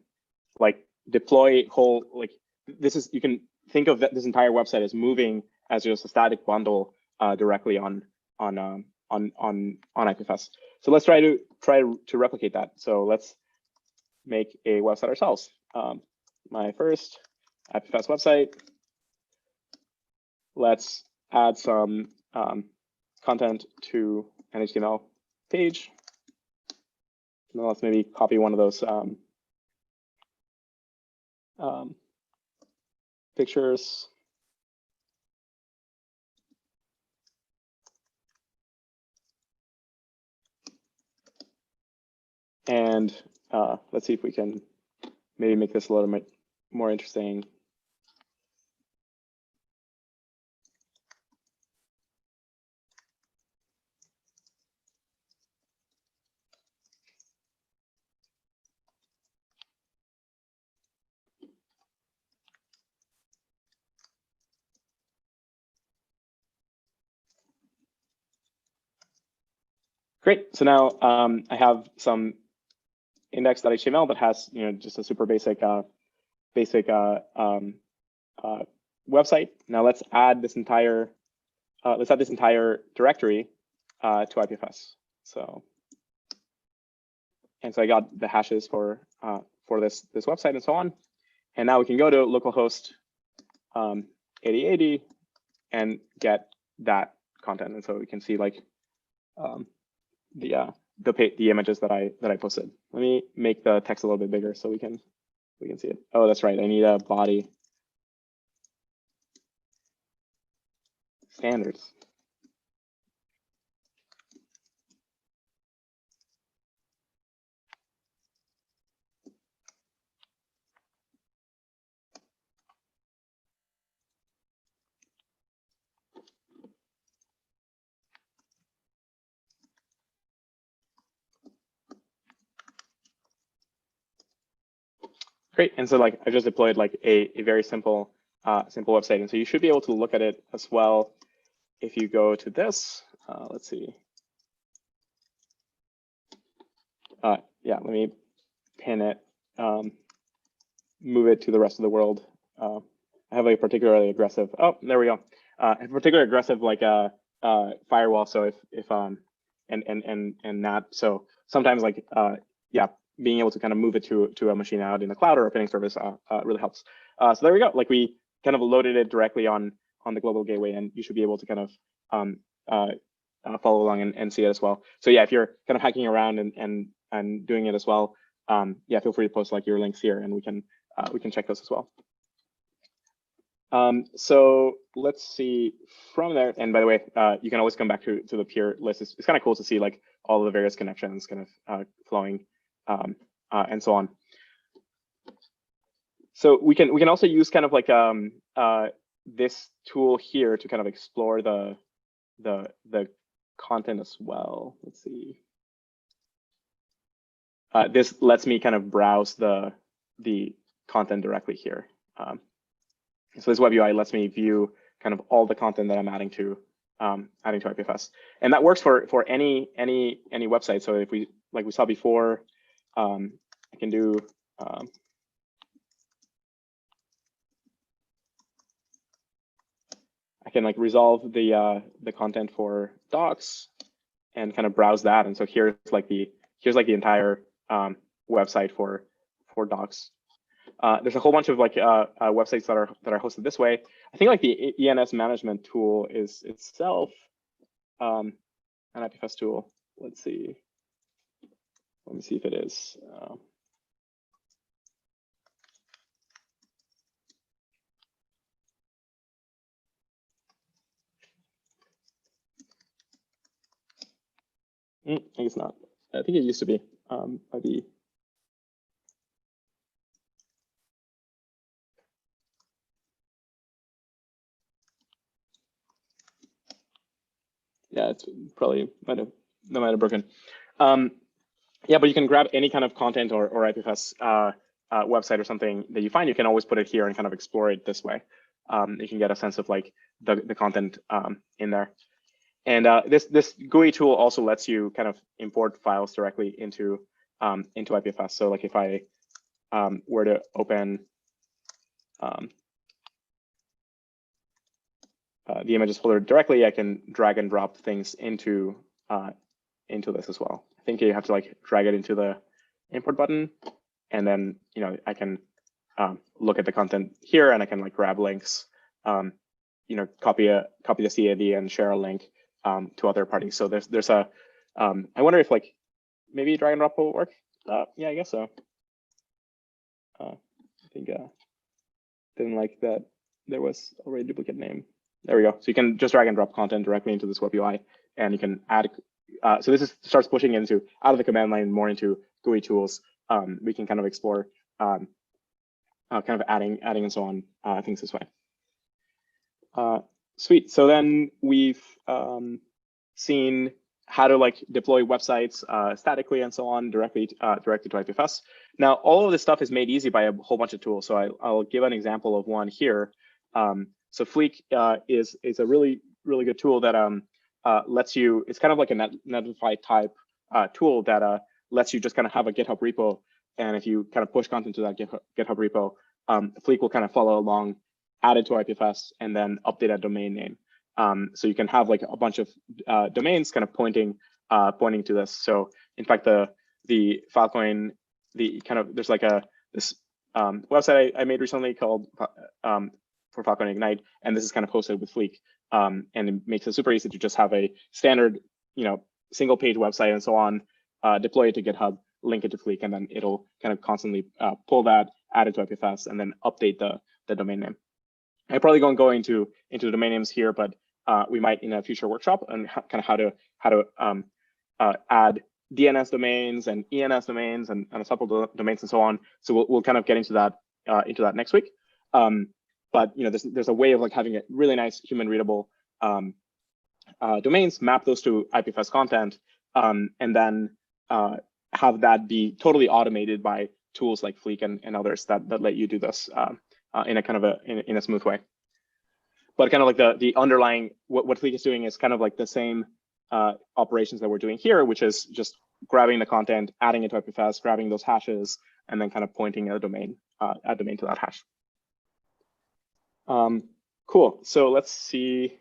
like deploy whole like this is you can think of this entire website as moving as just a static bundle directly on IPFS. So let's try to replicate that. So let's make a website ourselves. My first IPFS website. Let's add some content to an HTML page. Now let's maybe copy one of those pictures. And let's see if we can maybe make this a little bit more interesting. Great. So now I have some index.html that has just a super basic website. Now let's add this entire directory to IPFS. So I got the hashes for this website and so on. And now we can go to localhost 8080 and get that content. And so we can see like the images that I posted. Let me make the text a little bit bigger so we can see it. Oh, that's right. I need a body. Standards. Great. And so like I just deployed like a very simple website. And so you should be able to look at it as well if you go to this. Let's see. Yeah, let me pin it, move it to the rest of the world. I have a particularly aggressive, oh, there we go. A particularly aggressive like firewall. So if and NAT. So sometimes like yeah, being able to kind of move it to a machine out in the cloud or a pinning service really helps. So there we go. Like we kind of loaded it directly on the global gateway, and you should be able to kind of follow along and see it as well. So yeah, if you're kind of hacking around and doing it as well, yeah, feel free to post like your links here, and we can check those as well. So let's see from there. And by the way, you can always come back to the peer list. It's kind of cool to see like all of the various connections kind of flowing and so on. So we can also use kind of like this tool here to kind of explore the content as well. Let's see. This lets me kind of browse the content directly here. So this web UI lets me view kind of all the content that I'm adding to IPFS, and that works for any website. So if we like we saw before, I can do I can like resolve the content for docs and kind of browse that. And so here's like the entire website for docs. There's a whole bunch of like websites that are hosted this way. I think like the ENS management tool is itself an IPFS tool. Let's see. Let me see if it is. I think it's not. I think it used to be. Might be. Yeah, it's probably might have broken. Yeah, but you can grab any kind of content or IPFS website or something that you find. You can always put it here and kind of explore it this way. You can get a sense of like the content in there. And this GUI tool also lets you kind of import files directly into IPFS. So like if I were to open the images folder directly, I can drag and drop things into this as well. I think you have to like drag it into the import button, and then I can look at the content here, and I can like grab links, copy the CAD and share a link to other parties. So there's a I wonder if like maybe drag and drop will work. Yeah, I guess so. I think didn't like that there was already a duplicate name. There we go. So you can just drag and drop content directly into this web UI, and you can add. So this starts pushing into out of the command line more into GUI tools. We can kind of explore kind of adding and so on things this way. Sweet. So then we've seen how to like deploy websites statically and so on directly to IPFS. Now all of this stuff is made easy by a whole bunch of tools. So I'll give an example of one here. So Fleek is a really good tool that lets you. It's kind of like a Netlify type tool that lets you just kind of have a GitHub repo, and if you kind of push content to that GitHub repo, Fleek will kind of follow along, add it to IPFS, and then update a domain name. So you can have like a bunch of domains kind of pointing to this. So in fact, the Filecoin, there's like this website I made recently called for Filecoin Ignite, and this is kind of hosted with Fleek, and it makes it super easy to just have a standard, single page website and so on, deploy it to GitHub, link it to Fleek, and then it'll kind of constantly pull that, add it to IPFS, and then update the domain name. I probably won't go into the domain names here, but we might in a future workshop and kind of how to add DNS domains and ENS domains and a couple of domains and so on. So we'll kind of get into that next week. But there's a way of like having a really nice human readable domains, map those to IPFS content, and then have that be totally automated by tools like Fleek and others that let you do this in a kind of in a smooth way. But kind of like the underlying what Fleek is doing is kind of like the same operations that we're doing here, which is just grabbing the content, adding it to IPFS, grabbing those hashes, and then kind of pointing a domain to that hash. Cool. So let's see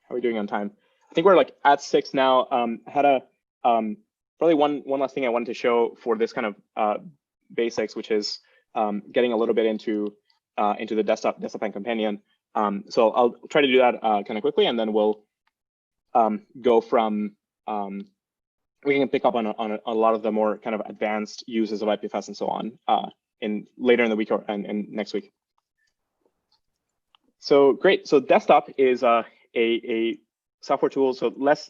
how we're doing on time. I think we're like at 6 now. I had a probably one last thing I wanted to show for this kind of basics, which is getting a little bit into the desktop and companion. So I'll try to do that kind of quickly, and then we'll go from we can pick up on a lot of the more kind of advanced uses of IPFS and so on later in the week and next week. So great. So desktop is a software tool, so less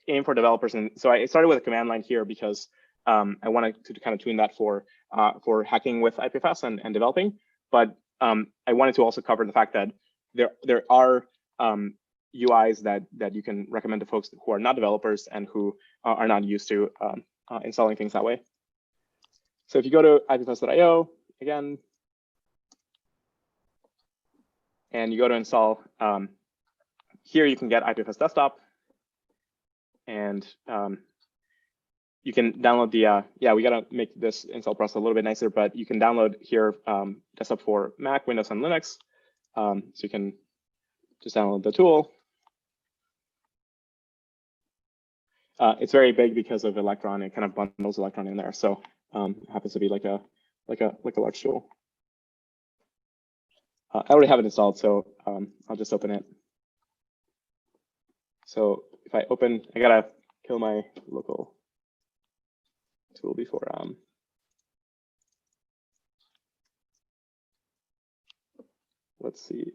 aimed for developers. And so I started with a command line here because I wanted to kind of tune that for hacking with IPFS and developing. But I wanted to also cover the fact that there are UIs that you can recommend to folks who are not developers and who are not used to installing things that way. So if you go to ipfs.io again, and you go to install, here you can get IPFS Desktop, and you can download the, we gotta make this install process a little bit nicer, but you can download here Desktop for Mac, Windows, and Linux. So you can just download the tool. It's very big because of Electron. It kind of bundles Electron in there. So happens to be like a large tool. I already have it installed, so I'll just open it. So if I open, I gotta kill my local tool before. Let's see.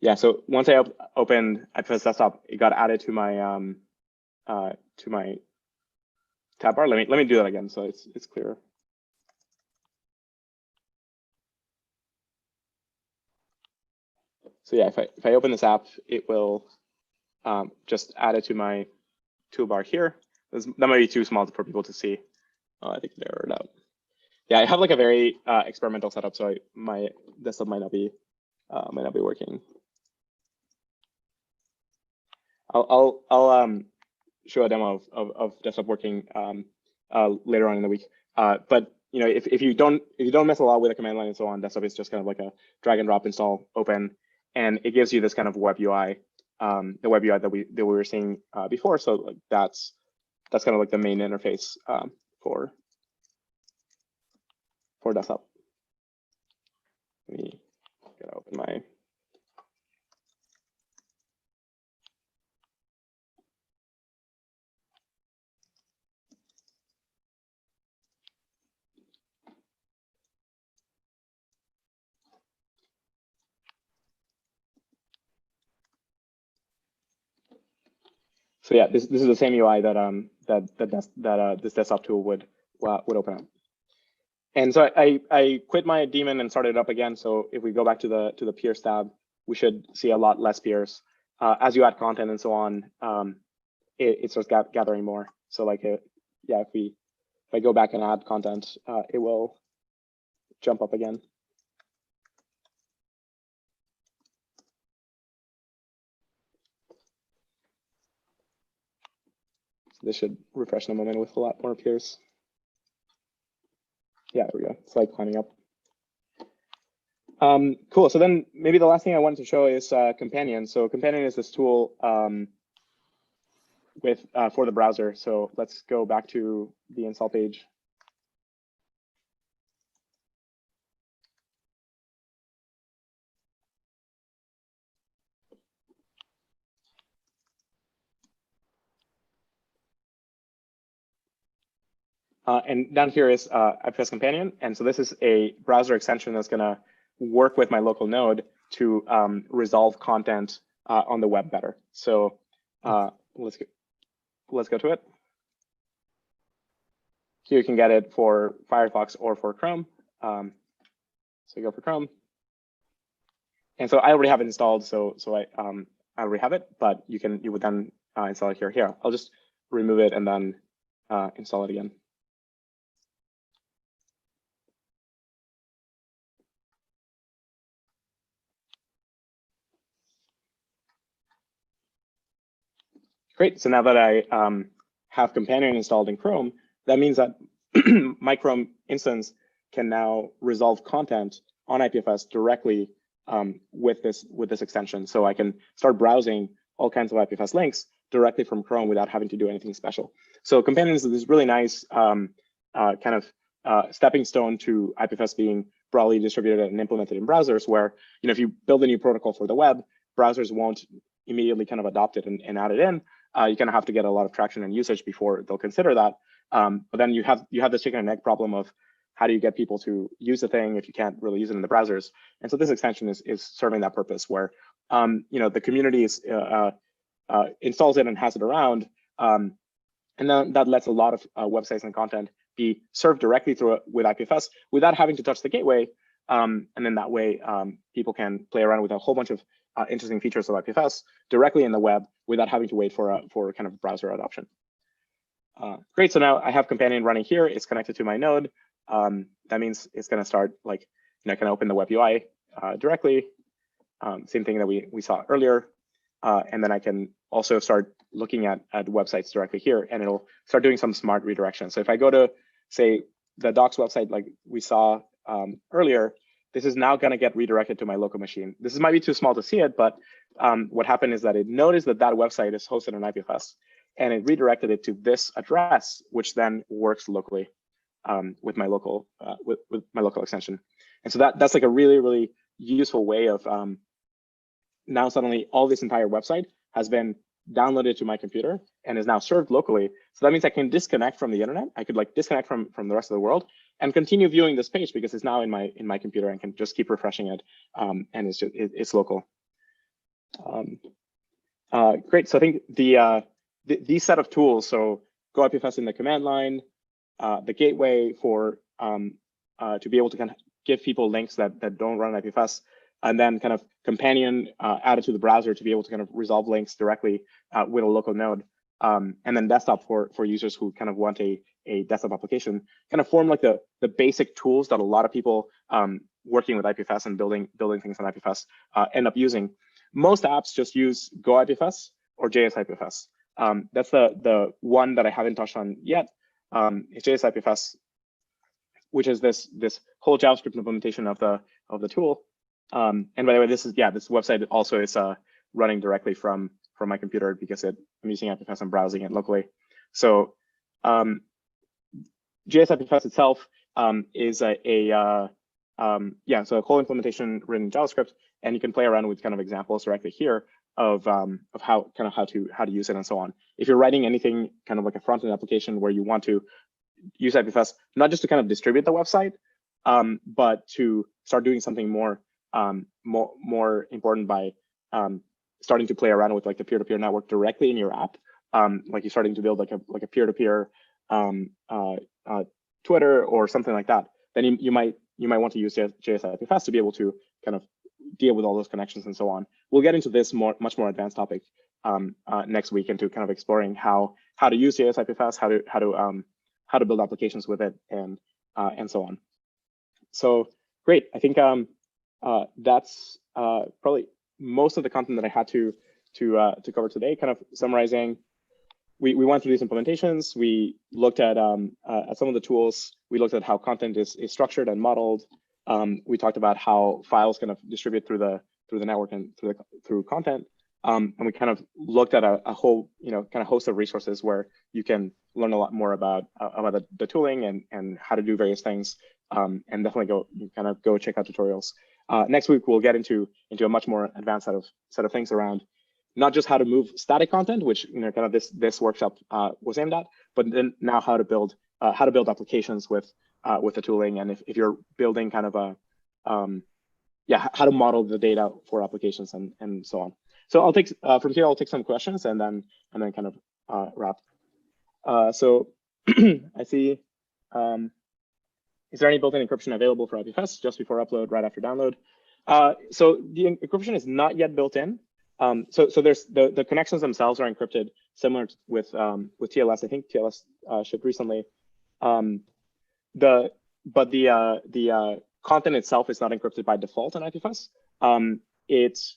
Yeah, so once I opened IPFS Desktop, it got added to my tab bar. Let me do that again so it's clearer. So yeah, if I open this app, it will just add it to my toolbar here. That might be too small for people to see. Oh, I think it errored out. Yeah, I have like a very experimental setup, so my desktop might not be working. I'll show a demo of desktop working later on in the week. But you know, if you don't mess a lot with the command line and so on, desktop is just kind of like a drag and drop install open, and it gives you this kind of web UI, the web UI that we were seeing before. So like that's kind of like the main interface for desktop. Let me open my. So yeah, this is the same UI that this desktop tool would open up. And so I quit my daemon and started it up again. So if we go back to the peers tab, we should see a lot less peers. As you add content and so on, it starts gathering more. So like yeah, if I go back and add content, it will jump up again. This should refresh in a moment with a lot more peers. Yeah, there we go. It's like climbing up. Cool. So then maybe the last thing I wanted to show is Companion. So Companion is this tool for the browser. So let's go back to the install page. And down here is IPFS Companion. And so this is a browser extension that's going to work with my local node to resolve content on the web better. So let's go to it. Here you can get it for Firefox or for Chrome. So you go for Chrome. And so I already have it installed, so I already have it, but you would then install it here. Here, I'll just remove it and then install it again. Great. So now that I have Companion installed in Chrome, that means that my Chrome instance can now resolve content on IPFS directly with this extension. So I can start browsing all kinds of IPFS links directly from Chrome without having to do anything special. So Companion is this really nice kind of stepping stone to IPFS being broadly distributed and implemented in browsers, where if you build a new protocol for the web, browsers won't immediately kind of adopt it and add it in. You kind of have to get a lot of traction and usage before they'll consider that. But then you have this chicken and egg problem of how do you get people to use the thing if you can't really use it in the browsers? And so this extension is serving that purpose, where the community installs it and has it around, and then that lets a lot of websites and content be served directly through with IPFS without having to touch the gateway. And then that way, people can play around with a whole bunch of interesting features of IPFS directly in the web without having to wait for kind of browser adoption. Great. So now I have Companion running here. It's connected to my node. That means it's going to start I can open the web UI directly. Same thing that we saw earlier. And then I can also start looking at websites directly here, and it'll start doing some smart redirection. So if I go to, say, the docs website like we saw earlier, this is now going to get redirected to my local machine. This might be too small to see it, but what happened is that it noticed that that website is hosted on IPFS. and it redirected it to this address, which then works locally with my local extension. And so that's like a really, really useful way of now suddenly all this entire website has been downloaded to my computer and is now served locally. So that means I can disconnect from the internet. I could like disconnect from the rest of the world and continue viewing this page because it's now in my computer and can just keep refreshing it. And it's local. Great. So I think these set of tools, so Go IPFS in the command line, the gateway for to be able to kind of give people links that don't run IPFS, and then kind of companion added to the browser to be able to kind of resolve links directly with a local node, and then desktop for users who kind of want a desktop application, kind of form like the basic tools that a lot of people working with IPFS and building things on IPFS end up using. Most apps just use Go IPFS or JS IPFS. That's the one that I haven't touched on yet. It's JS IPFS, which is this whole JavaScript implementation of the tool. And by the way, this website also is running directly from my computer because I'm using IPFS and browsing it locally. So JS IPFS itself is so a whole implementation written in JavaScript, and you can play around with kind of examples directly here of how to use it and so on. If you're writing anything kind of like a front-end application where you want to use IPFS, not just to kind of distribute the website, but to start doing something more important by starting to play around with like the peer-to-peer network directly in your app, like you're starting to build like a peer-to-peer Twitter or something like that, then you might want to use JS IPFS to be able to kind of deal with all those connections and so on. We'll get into this much more advanced topic next week into kind of exploring how to use JS IPFS, how to build applications with it, and so on. So great. I think that's probably most of the content that I had to cover today. Kind of summarizing, we went through these implementations. We looked at some of the tools. We looked at how content is structured and modeled. We talked about how files kind of distribute through the network and through content. And we kind of looked at a whole kind of host of resources where you can learn a lot more about the tooling and how to do various things. And definitely go check out tutorials. Next week we'll get into a much more advanced set of things around not just how to move static content, which kind of this workshop was aimed at, but then now how to build applications with the tooling, and if you're building kind of how to model the data for applications and so on. So I'll take from here. I'll take some questions and then kind of wrap. So I see. Is there any built-in encryption available for IPFS just before upload, right after download? So the encryption is not yet built in. So there's the connections themselves are encrypted, similar with TLS. I think TLS shipped recently. But the content itself is not encrypted by default in IPFS. It's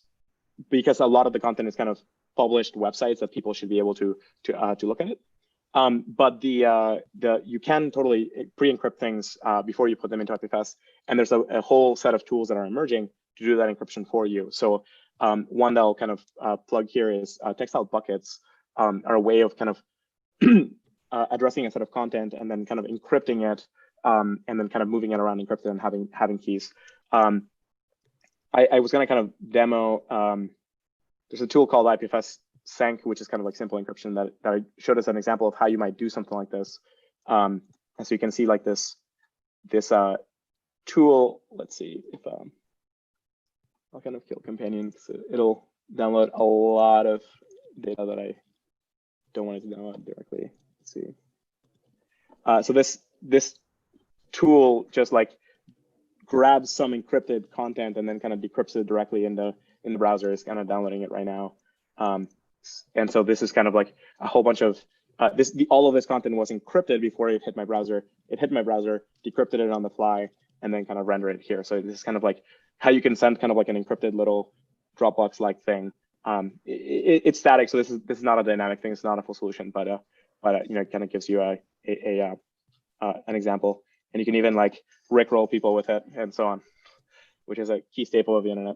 because a lot of the content is kind of published websites that people should be able to look at it. But you can totally pre-encrypt things before you put them into IPFS, and there's a whole set of tools that are emerging to do that encryption for you. So one that I'll kind of plug here is textile buckets are a way of kind of addressing a set of content and then kind of encrypting it, and then kind of moving it around encrypted and having keys. I was going to kind of demo. There's a tool called IPFS Sync, which is kind of like simple encryption that I showed us an example of how you might do something like this. And so you can see like this tool. Let's see if I'll kind of kill companion because it'll download a lot of data that I don't want it to download directly. Let's see. So this tool just like grabs some encrypted content and then kind of decrypts it directly in the browser. It's kind of downloading it right now. And so this is kind of like a whole bunch of all of this content was encrypted before it hit my browser. It hit my browser, decrypted it on the fly, and then kind of rendered it here. So this is kind of like how you can send kind of like an encrypted little Dropbox-like thing. It's static, so this is not a dynamic thing. It's not a full solution, but it kind of gives you an example, and you can even like rickroll people with it and so on, which is a key staple of the internet.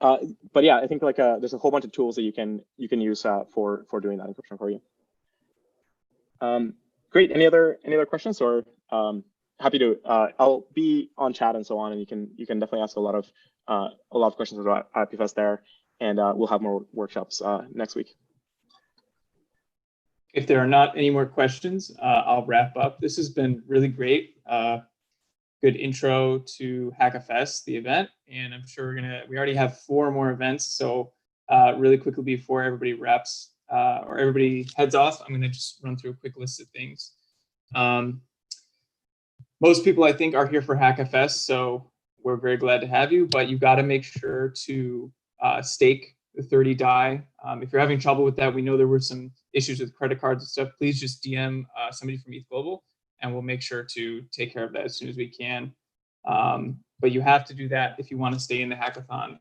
But yeah, I think like there's a whole bunch of tools that you can use for doing that encryption for you. Great. Any other questions, or happy to. I'll be on chat and so on, and you can definitely ask a lot of questions about IPFS there, and we'll have more workshops next week. If there are not any more questions, I'll wrap up. This has been really great. Good intro to HackFS, the event, and I'm sure we already have 4 more events. So really quickly before everybody wraps or everybody heads off, I'm gonna just run through a quick list of things. Most people I think are here for HackFS, so we're very glad to have you, but you've got to make sure to stake the 30 DAI. If you're having trouble with that, we know there were some issues with credit cards and stuff, please just DM somebody from ETHGlobal, and we'll make sure to take care of that as soon as we can. But you have to do that if you want to stay in the hackathon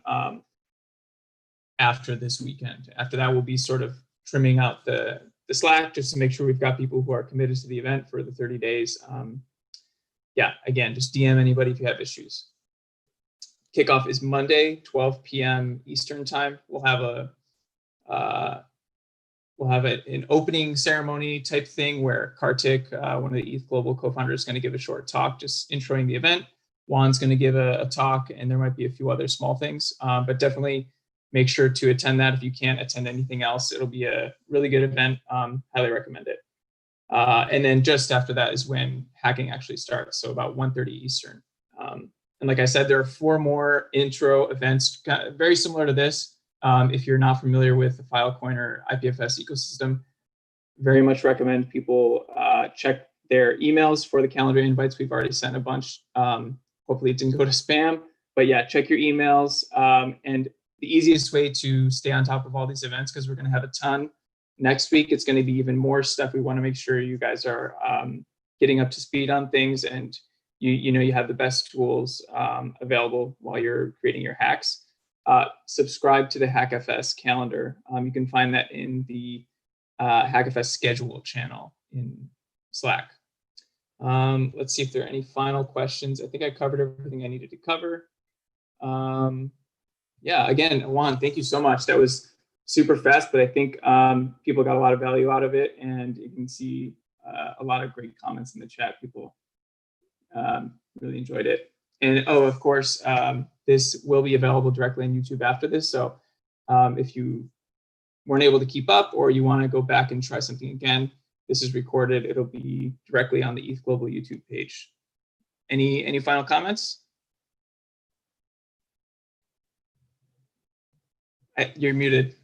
after this weekend. After that, we'll be sort of trimming out the Slack just to make sure we've got people who are committed to the event for the 30 days. Yeah, again, just DM anybody if you have issues. Kickoff is Monday, 12 p.m. Eastern time. We'll have an opening ceremony type thing where Kartik, one of the ETHGlobal co-founders, is going to give a short talk, just introing the event. Juan's going to give a talk, and there might be a few other small things, but definitely make sure to attend that. If you can't attend anything else, it'll be a really good event. Highly recommend it. And then just after that is when hacking actually starts, so about 1:30 Eastern. And like I said, there are 4 more intro events, very similar to this. If you're not familiar with the Filecoin or IPFS ecosystem, very much recommend people check their emails for the calendar invites. We've already sent a bunch. Hopefully it didn't go to spam, but yeah, check your emails. And the easiest way to stay on top of all these events, because we're going to have a ton next week, it's going to be even more stuff. We want to make sure you guys are getting up to speed on things, and you have the best tools available while you're creating your hacks. Subscribe to the HackFS calendar. You can find that in the HackFS schedule channel in Slack. Let's see if there are any final questions. I think I covered everything I needed to cover. Yeah, again, Juan, thank you so much. That was super fast, but I think people got a lot of value out of it, and you can see a lot of great comments in the chat. People really enjoyed it. And oh, of course, this will be available directly on YouTube after this. So if you weren't able to keep up, or you want to go back and try something again, this is recorded. It'll be directly on the ETHGlobal YouTube page. Any final comments? You're muted.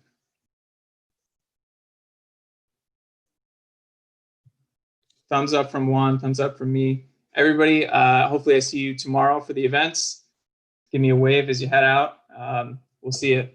Thumbs up from Juan, thumbs up from me. Everybody, hopefully I see you tomorrow for the events. Give me a wave as you head out. We'll see you.